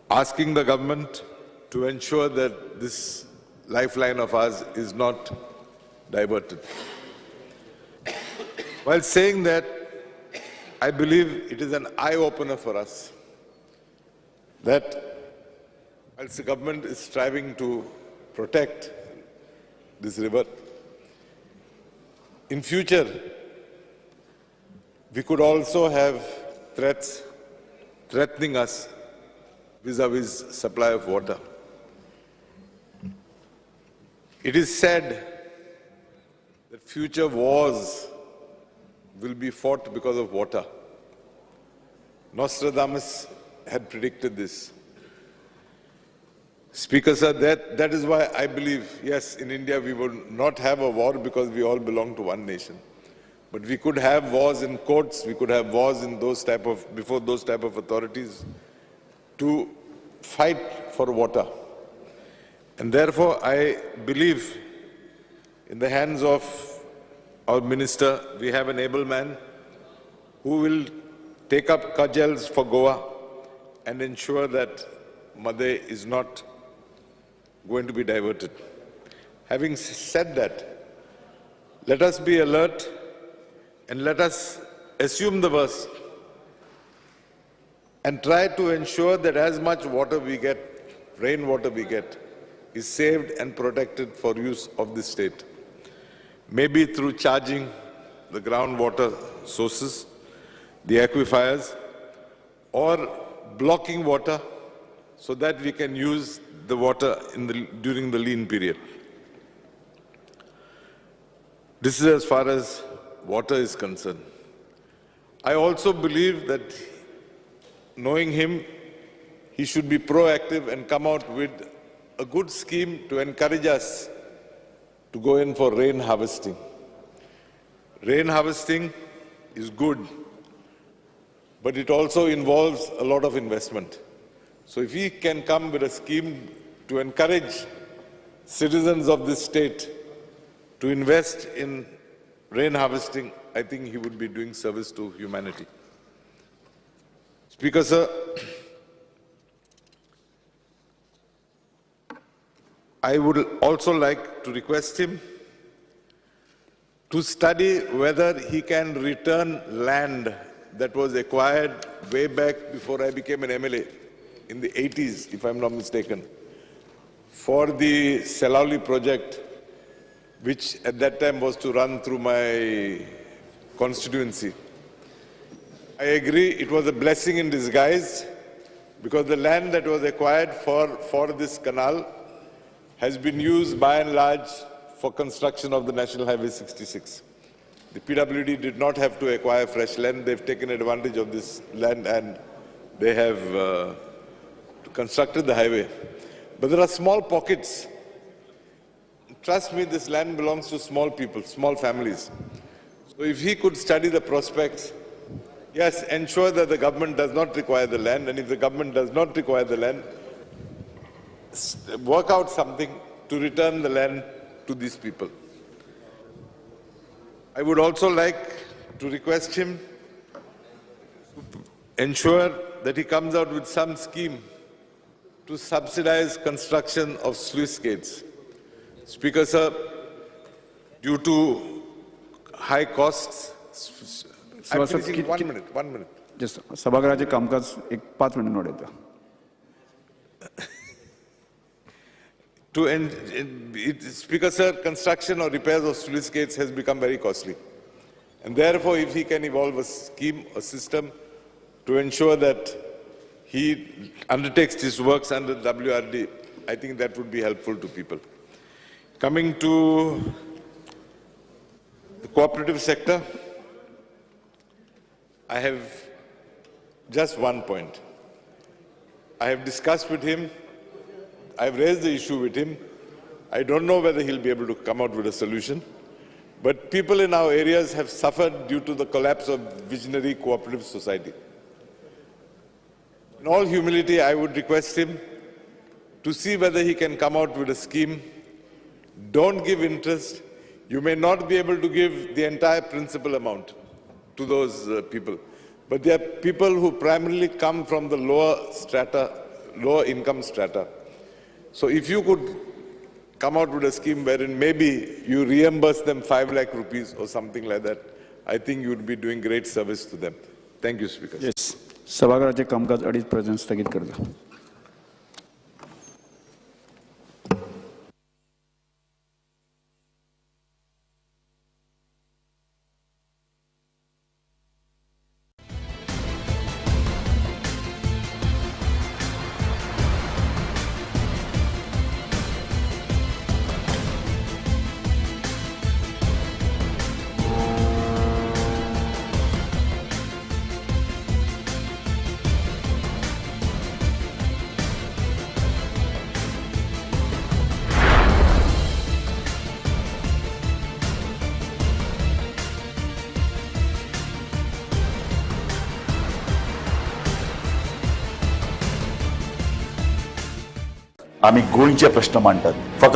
asking the government to ensure that this lifeline of ours is not diverted. While saying that, I believe it is an eye-opener for us that whilst the government is striving to protect this river, in future, we could also have threats threatening us vis-a-vis supply of water. It is said that future wars will be fought because of water. Nostradamus had predicted this. Speaker, sir, that is why I believe, yes, in India we will not have a war because we all belong to one nation. But we could have wars in courts, we could have wars in before those type of authorities to fight for water. And therefore, I believe in the hands of our minister, we have an able man who will take up cudgels for Goa and ensure that Madhe is not going to be diverted. Having said that, let us be alert and let us assume the worst and try to ensure that as much water we get, rainwater we get, is saved and protected for use of the state. Maybe through charging the groundwater sources, the aquifers, or blocking water so that we can use the water during the lean period. This is as far as water is concerned. I also believe that, knowing him, he should be proactive and come out with a good scheme to encourage us to go in for rain harvesting. Rain harvesting is good, but it also involves a lot of investment. So if he can come with a scheme to encourage citizens of this state to invest in rain harvesting, I think he would be doing service to humanity. Speaker, sir, I would also like to request him to study whether he can return land that was acquired way back before I became an MLA, in the 80s, if I'm not mistaken, for the Selauli project, which at that time was to run through my constituency. I agree it was a blessing in disguise because the land that was acquired for this canal has been used by and large for construction of the National Highway 66. The PWD did not have to acquire fresh land. They've taken advantage of this land and they have constructed the highway. But there are small pockets. Trust me, this land belongs to small people, small families. So if he could study the prospects, yes, ensure that the government does not require the land, and if the government does not require the land, work out something to return the land to these people. I would also like to request him to ensure that he comes out with some scheme to subsidize construction of sluice gates. Speaker, sir, due to high costs, I'm finishing 1 minute. Just सभागृहाचे कामकाज 5 minute वाढवतो. Speaker, sir, construction or repairs of sluice gates has become very costly. And therefore, if he can evolve a scheme, a system to ensure that he undertakes his works under WRD, I think that would be helpful to people. Coming to the cooperative sector, I have just one point. I have discussed with him, I have raised the issue with him. I don't know whether he'll be able to come out with a solution, but people in our areas have suffered due to the collapse of visionary cooperative society. In all humility, I would request him to see whether he can come out with a scheme. Don't give interest. You may not be able to give the entire principal amount to those people, but they are people who primarily come from the lower income strata. So if you could come out with a scheme wherein maybe you reimburse them 5 lakh rupees or something like that, I think you would be doing great service to them. Thank you speaker. Yes, सभागृहाचे कामकाज 2:30 पर्यंत स्थगित करतो. आम्ही गोंयचे प्रश्न मांडटात. फकत